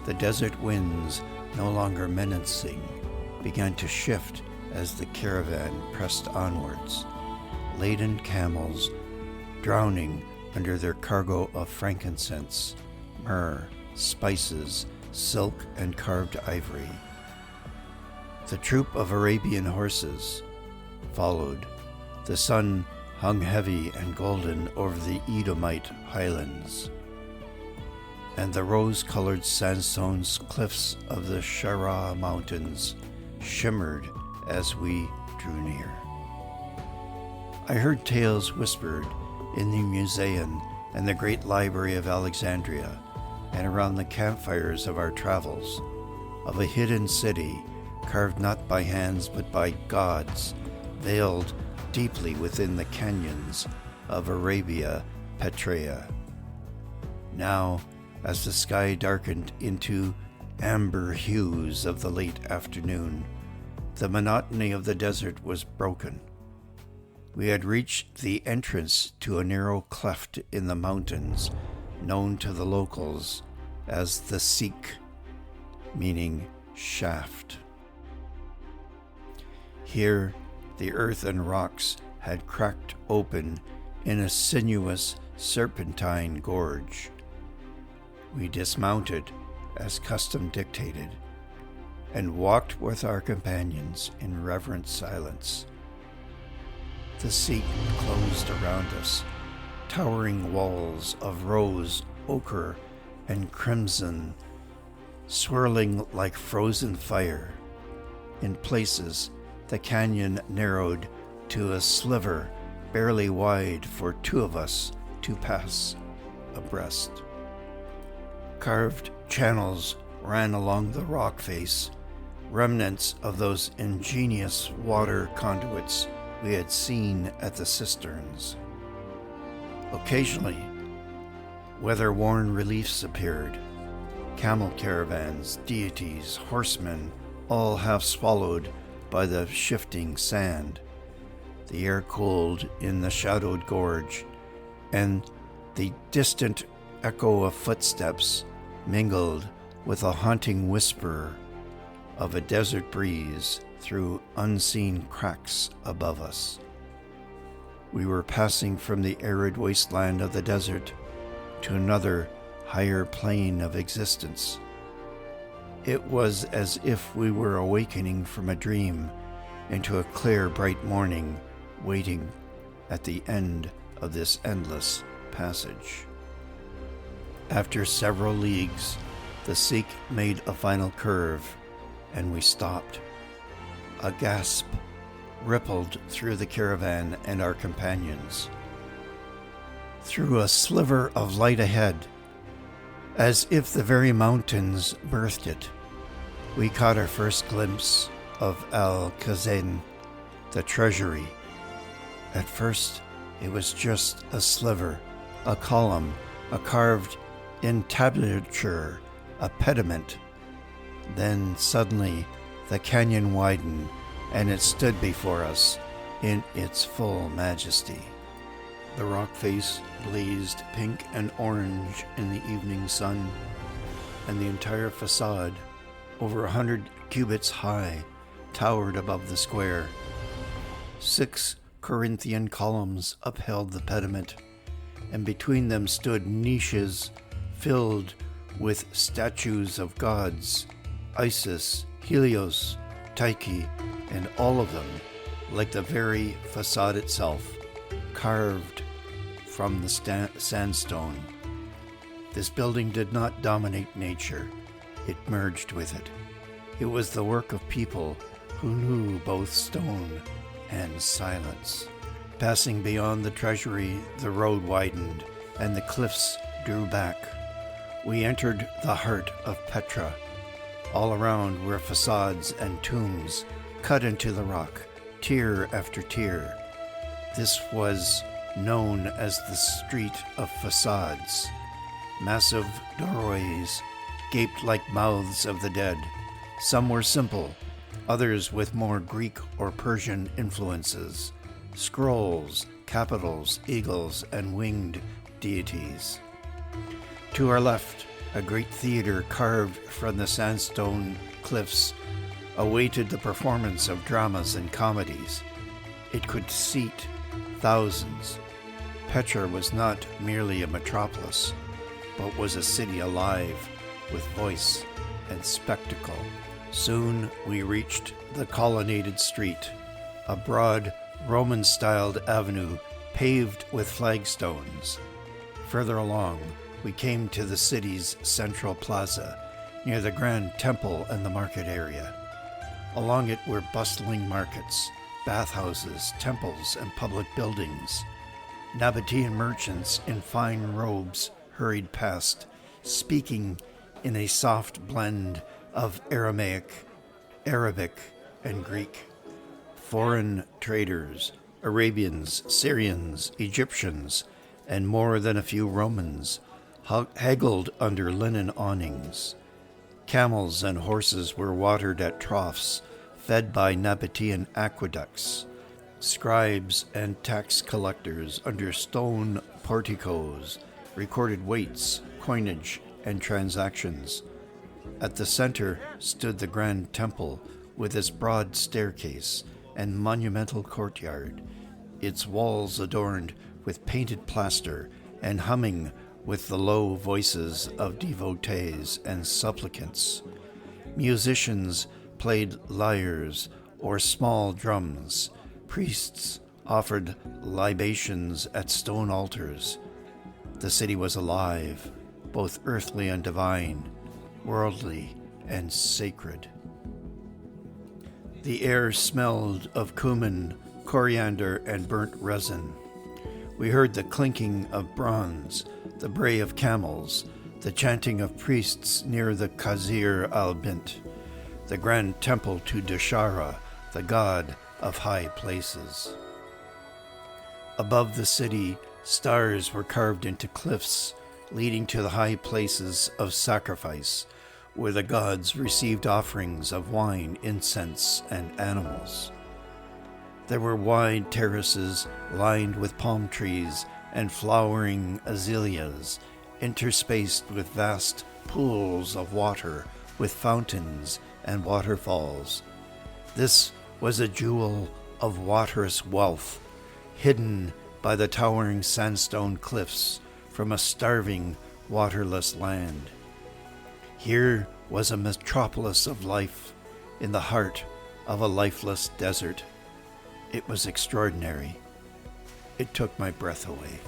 The desert winds, no longer menacing, began to shift as the caravan pressed onwards. Laden camels drowning under their cargo of frankincense, myrrh, spices, silk, and carved ivory. The troop of Arabian horses followed. The sun hung heavy and golden over the Edomite highlands, and the rose-colored sandstone cliffs of the Shara mountains shimmered as we drew near. I heard tales whispered in the museum and the great library of Alexandria, and around the campfires of our travels, of a hidden city carved not by hands but by gods, veiled deeply within the canyons of Arabia, Petra. Now, as the sky darkened into amber hues of the late afternoon, the monotony of the desert was broken. We had reached the entrance to a narrow cleft in the mountains, known to the locals as the ACII, meaning shaft. Here, the earth and rocks had cracked open in a sinuous serpentine gorge. We dismounted, as custom dictated, and walked with our companions in reverent silence. The ACII closed around us, towering walls of rose, ochre, and crimson, swirling like frozen fire. In places, the canyon narrowed to a sliver barely wide for two of us to pass abreast. Carved channels ran along the rock face, remnants of those ingenious water conduits we had seen at the cisterns. Occasionally, weather-worn reliefs appeared, camel caravans, deities, horsemen, all half swallowed by the shifting sand. The air cooled in the shadowed gorge, and the distant echo of footsteps mingled with a haunting whisper of a desert breeze through unseen cracks above us. We were passing from the arid wasteland of the desert to another higher plane of existence. It was as if we were awakening from a dream into a clear, bright morning waiting at the end of this endless passage. After several leagues, the ACII made a final curve, and we stopped. A gasp rippled through the caravan and our companions. Through a sliver of light ahead, as if the very mountains birthed it, we caught our first glimpse of Al-Khazen, the treasury. At first, it was just a sliver, a column, a carved entablature, a pediment. Then suddenly, the canyon widened, and it stood before us in its full majesty. The rock face blazed pink and orange in the evening sun, and the entire facade, over 100 cubits high, towered above the square. 6 Corinthian columns upheld the pediment, and between them stood niches filled with statues of gods, Isis, Helios, Tyche, and all of them like the very facade itself, carved from the sandstone. This building did not dominate nature, it merged with it. It was the work of people who knew both stone and silence. Passing beyond the treasury, the road widened, and the cliffs drew back. We entered the heart of Petra. All around were facades and tombs, cut into the rock, tier after tier. This was known as the Street of Facades. Massive doorways gaped like mouths of the dead. Some were simple, others with more Greek or Persian influences. Scrolls, capitals, eagles, and winged deities. To our left, a great theater carved from the sandstone cliffs awaited the performance of dramas and comedies. It could seat thousands. Petra was not merely a metropolis, but was a city alive with voice and spectacle. Soon we reached the colonnaded street, a broad Roman-styled avenue paved with flagstones. Further along, we came to the city's central plaza, near the Grand Temple and the market area. Along it were bustling markets, bathhouses, temples, and public buildings. Nabataean merchants in fine robes hurried past, speaking in a soft blend of Aramaic, Arabic, and Greek. Foreign traders, Arabians, Syrians, Egyptians, and more than a few Romans, haggled under linen awnings. Camels and horses were watered at troughs, fed by Nabataean aqueducts. Scribes and tax collectors under stone porticos recorded weights, coinage, and transactions. At the center stood the Grand Temple with its broad staircase and monumental courtyard, its walls adorned with painted plaster and humming with the low voices of devotees and supplicants. Musicians played lyres or small drums. Priests offered libations at stone altars. The city was alive, both earthly and divine, worldly and sacred. The air smelled of cumin, coriander, and burnt resin. We heard the clinking of bronze, the bray of camels, the chanting of priests near the Qasir al-Bint, the grand temple to Dashara, the god of high places. Above the city, stars were carved into cliffs, leading to the high places of sacrifice, where the gods received offerings of wine, incense, and animals. There were wide terraces lined with palm trees and flowering azaleas, interspaced with vast pools of water with fountains and waterfalls. This was a jewel of waterous wealth, hidden by the towering sandstone cliffs from a starving, waterless land. Here was a metropolis of life in the heart of a lifeless desert. It was extraordinary. It took my breath away.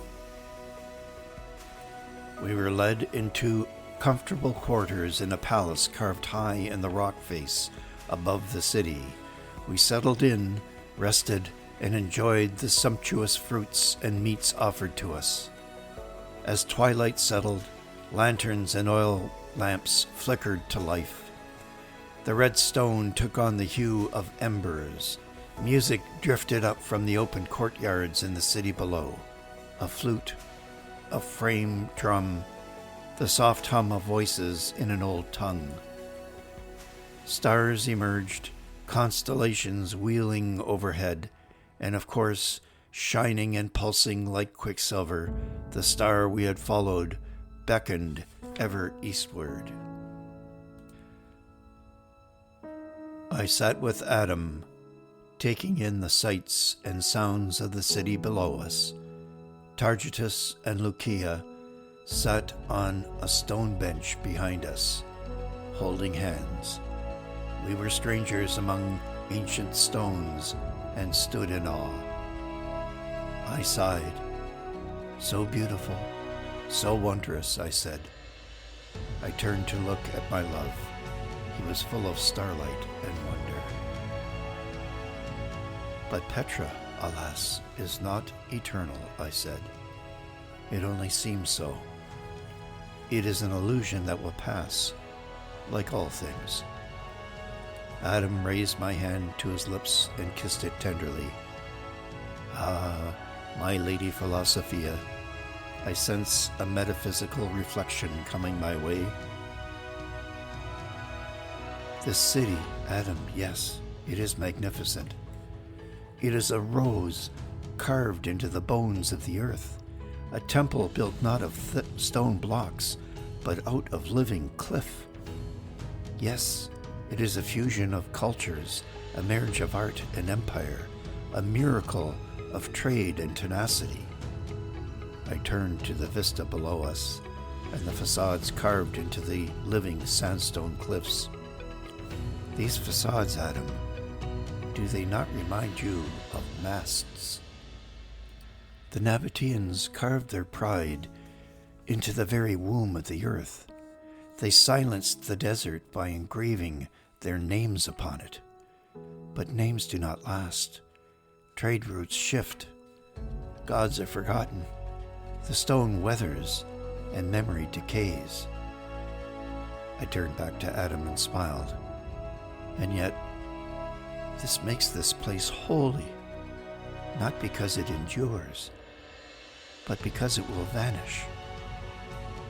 We were led into comfortable quarters in a palace carved high in the rock face above the city. We settled in, rested, and enjoyed the sumptuous fruits and meats offered to us. As twilight settled, lanterns and oil lamps flickered to life. The red stone took on the hue of embers. Music drifted up from the open courtyards in the city below. A flute, a frame drum, the soft hum of voices in an old tongue. Stars emerged, constellations wheeling overhead, and of course, shining and pulsing like quicksilver, the star we had followed beckoned ever eastward. I sat with Adam, taking in the sights and sounds of the city below us. Targetus and Loukia sat on a stone bench behind us, holding hands. We were strangers among ancient stones, and stood in awe. I sighed. So beautiful, so wondrous, I said. I turned to look at my love. He was full of starlight and wonder. But Petra, alas, is not eternal, I said. It only seems so. It is an illusion that will pass, like all things. Adam raised my hand to his lips and kissed it tenderly. Ah, my lady Sophia, I sense a metaphysical reflection coming my way. This city, Adam, yes, it is magnificent. It is a rose carved into the bones of the earth, a temple built not of stone blocks, but out of living cliff. Yes, it is a fusion of cultures, a marriage of art and empire, a miracle of trade and tenacity. I turned to the vista below us, and the facades carved into the living sandstone cliffs. These facades, Adam, do they not remind you of masts? The Nabataeans carved their pride into the very womb of the earth. They silenced the desert by engraving their names upon it. But names do not last. Trade routes shift. Gods are forgotten. The stone weathers, and memory decays. I turned back to Adam and smiled. And yet, this makes this place holy, not because it endures, but because it will vanish.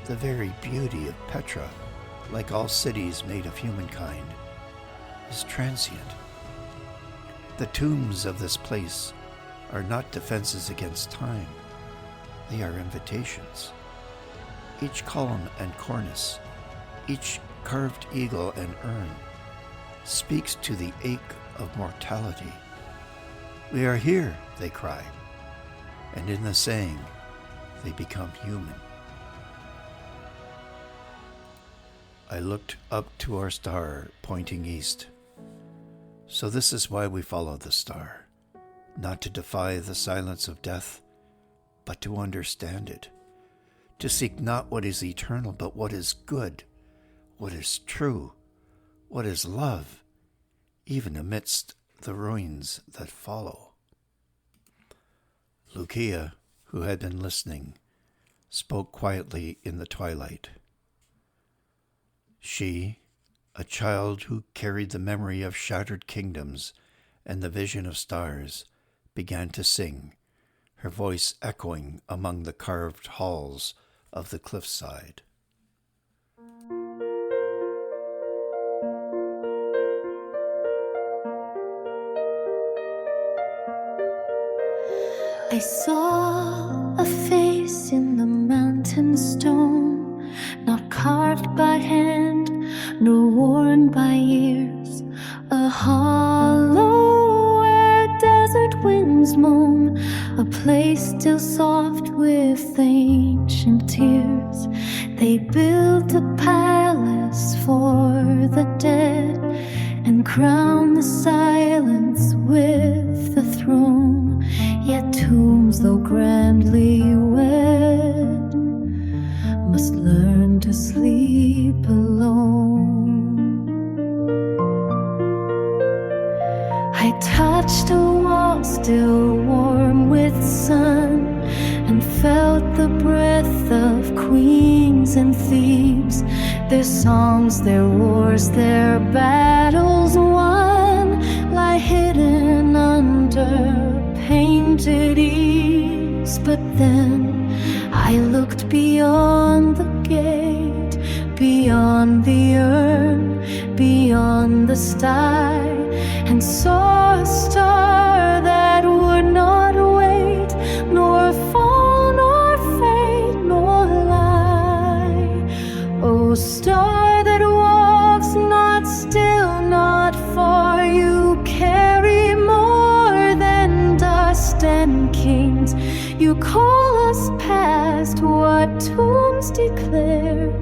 The very beauty of Petra, like all cities made of humankind, is transient. The tombs of this place are not defenses against time. They are invitations. Each column and cornice, each carved eagle and urn, speaks to the ache of mortality. We are here, they cry, and in the saying, they become human. I looked up to our star pointing east. So this is why we follow the star, not to defy the silence of death, but to understand it, to seek not what is eternal, but what is good, what is true, what is love, even amidst the ruins that follow. Loukia, who had been listening, spoke quietly in the twilight. She, a child who carried the memory of shattered kingdoms and the vision of stars, began to sing, her voice echoing among the carved halls of the cliffside.
I saw a face in the mountain stone, not carved by hand, nor worn by years, a hollow where desert winds moan, a place still soft with ancient tears. They built a palace for the dead and crowned the silence with the throne. Yet tombs, though grandly wed, must learn to sleep alone. I touched a wall still warm with sun, and felt the breath of queens and thieves, their songs, their wars, their battles won, lie hidden under painted eaves. But then I looked beyond the gate, beyond the urn, beyond the sty, and saw a star that would not wait, nor fall, nor fade, nor lie. O star that walks not still, not far, you carry more than dust and kings. You call us past what tombs declare,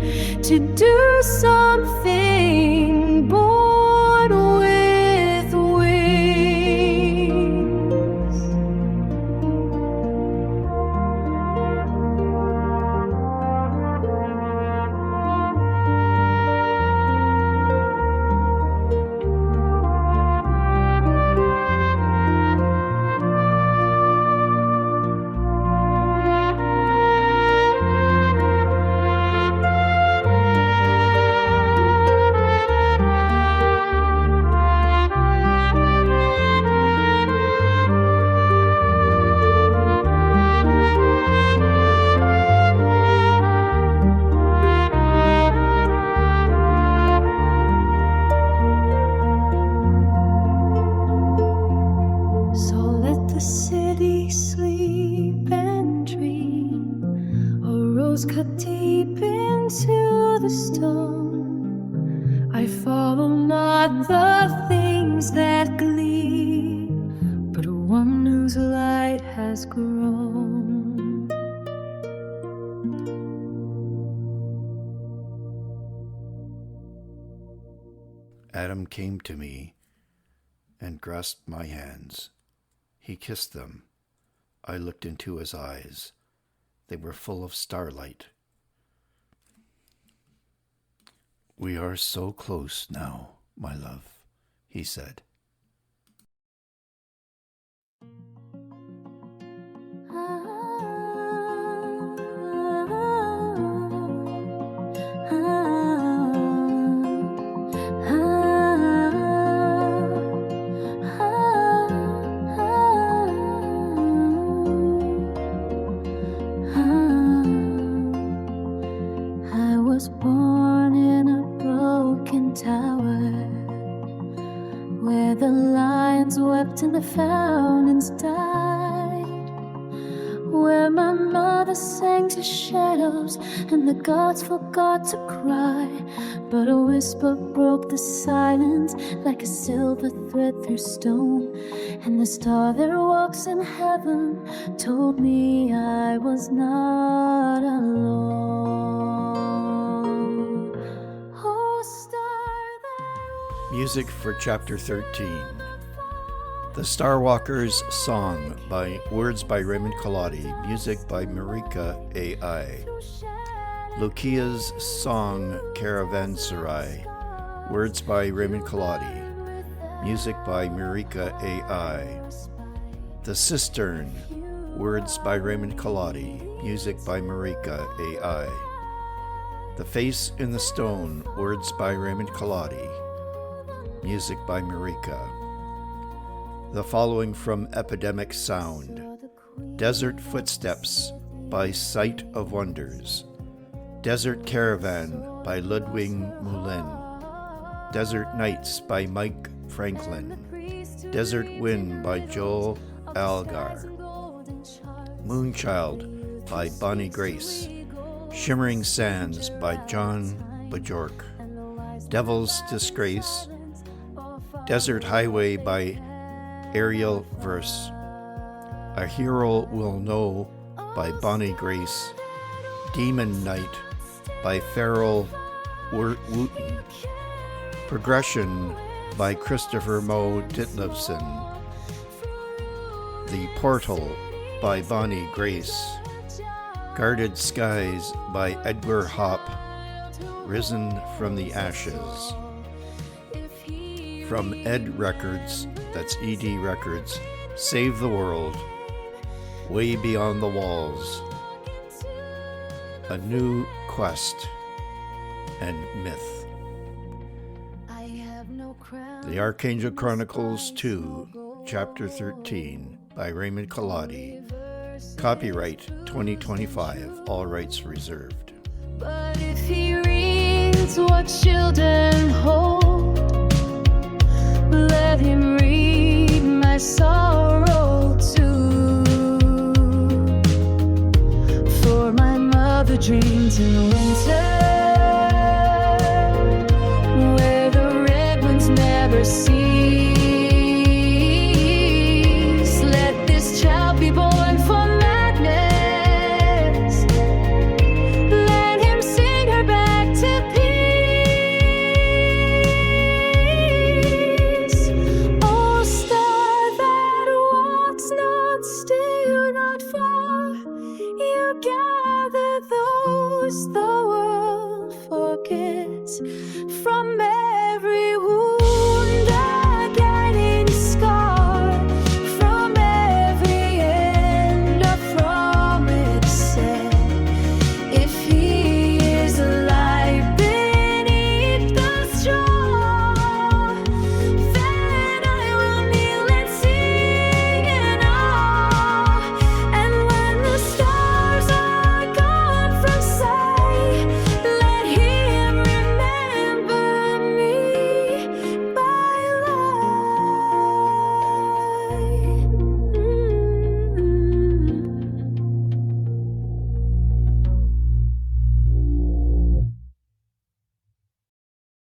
to do something born with wings. shadows cut deep into the stone. I follow not the things that gleam, but one whose light has grown.
Adam came to me and grasped my hands. He kissed them. I looked into his eyes. They were full of starlight. "We are so close now, my love," he said.
And the fountains died, where my mother sang to shadows and the gods forgot to cry. But a whisper broke the silence like a silver thread through stone, and the star that walks in heaven told me I was not alone. Oh, star that...
Music for Chapter 13. The Starwalker's Song, by words by Raymond Collotti, music by Marika ACII. Loukia's Song, Caravanserai, words by Raymond Collotti, music by Marika ACII. The Cistern, words by Raymond Collotti, music by Marika ACII. The Face in the Stone, words by Raymond Collotti, music by Marika. The following from Epidemic Sound: Desert Footsteps by Sight of Wonders, Desert Caravan by Ludwig Moulin, Desert Nights by Mike Franklin, Desert Wind by Joel Algar, Moonchild by Bonnie Grace, Shimmering Sands by John Bajork, Devil's Disgrace, Desert Highway by Ariel Verse, A Hero Will Know by Bonnie Grace, Demon Night by Farrell Wooten, Progression by Christopher Moe Ditlevson, The Portal by Bonnie Grace, Guarded Skies by Edgar Hop, Risen from the Ashes. From Ed Records, that's ED Records, Save the World, Way Beyond the Walls, A New Quest, and Myth. The Archangel Chronicles 2, Chapter 13, by Raymond Collotti. Copyright 2025, all rights reserved.
But if he reads what children hold, let him read my sorrow.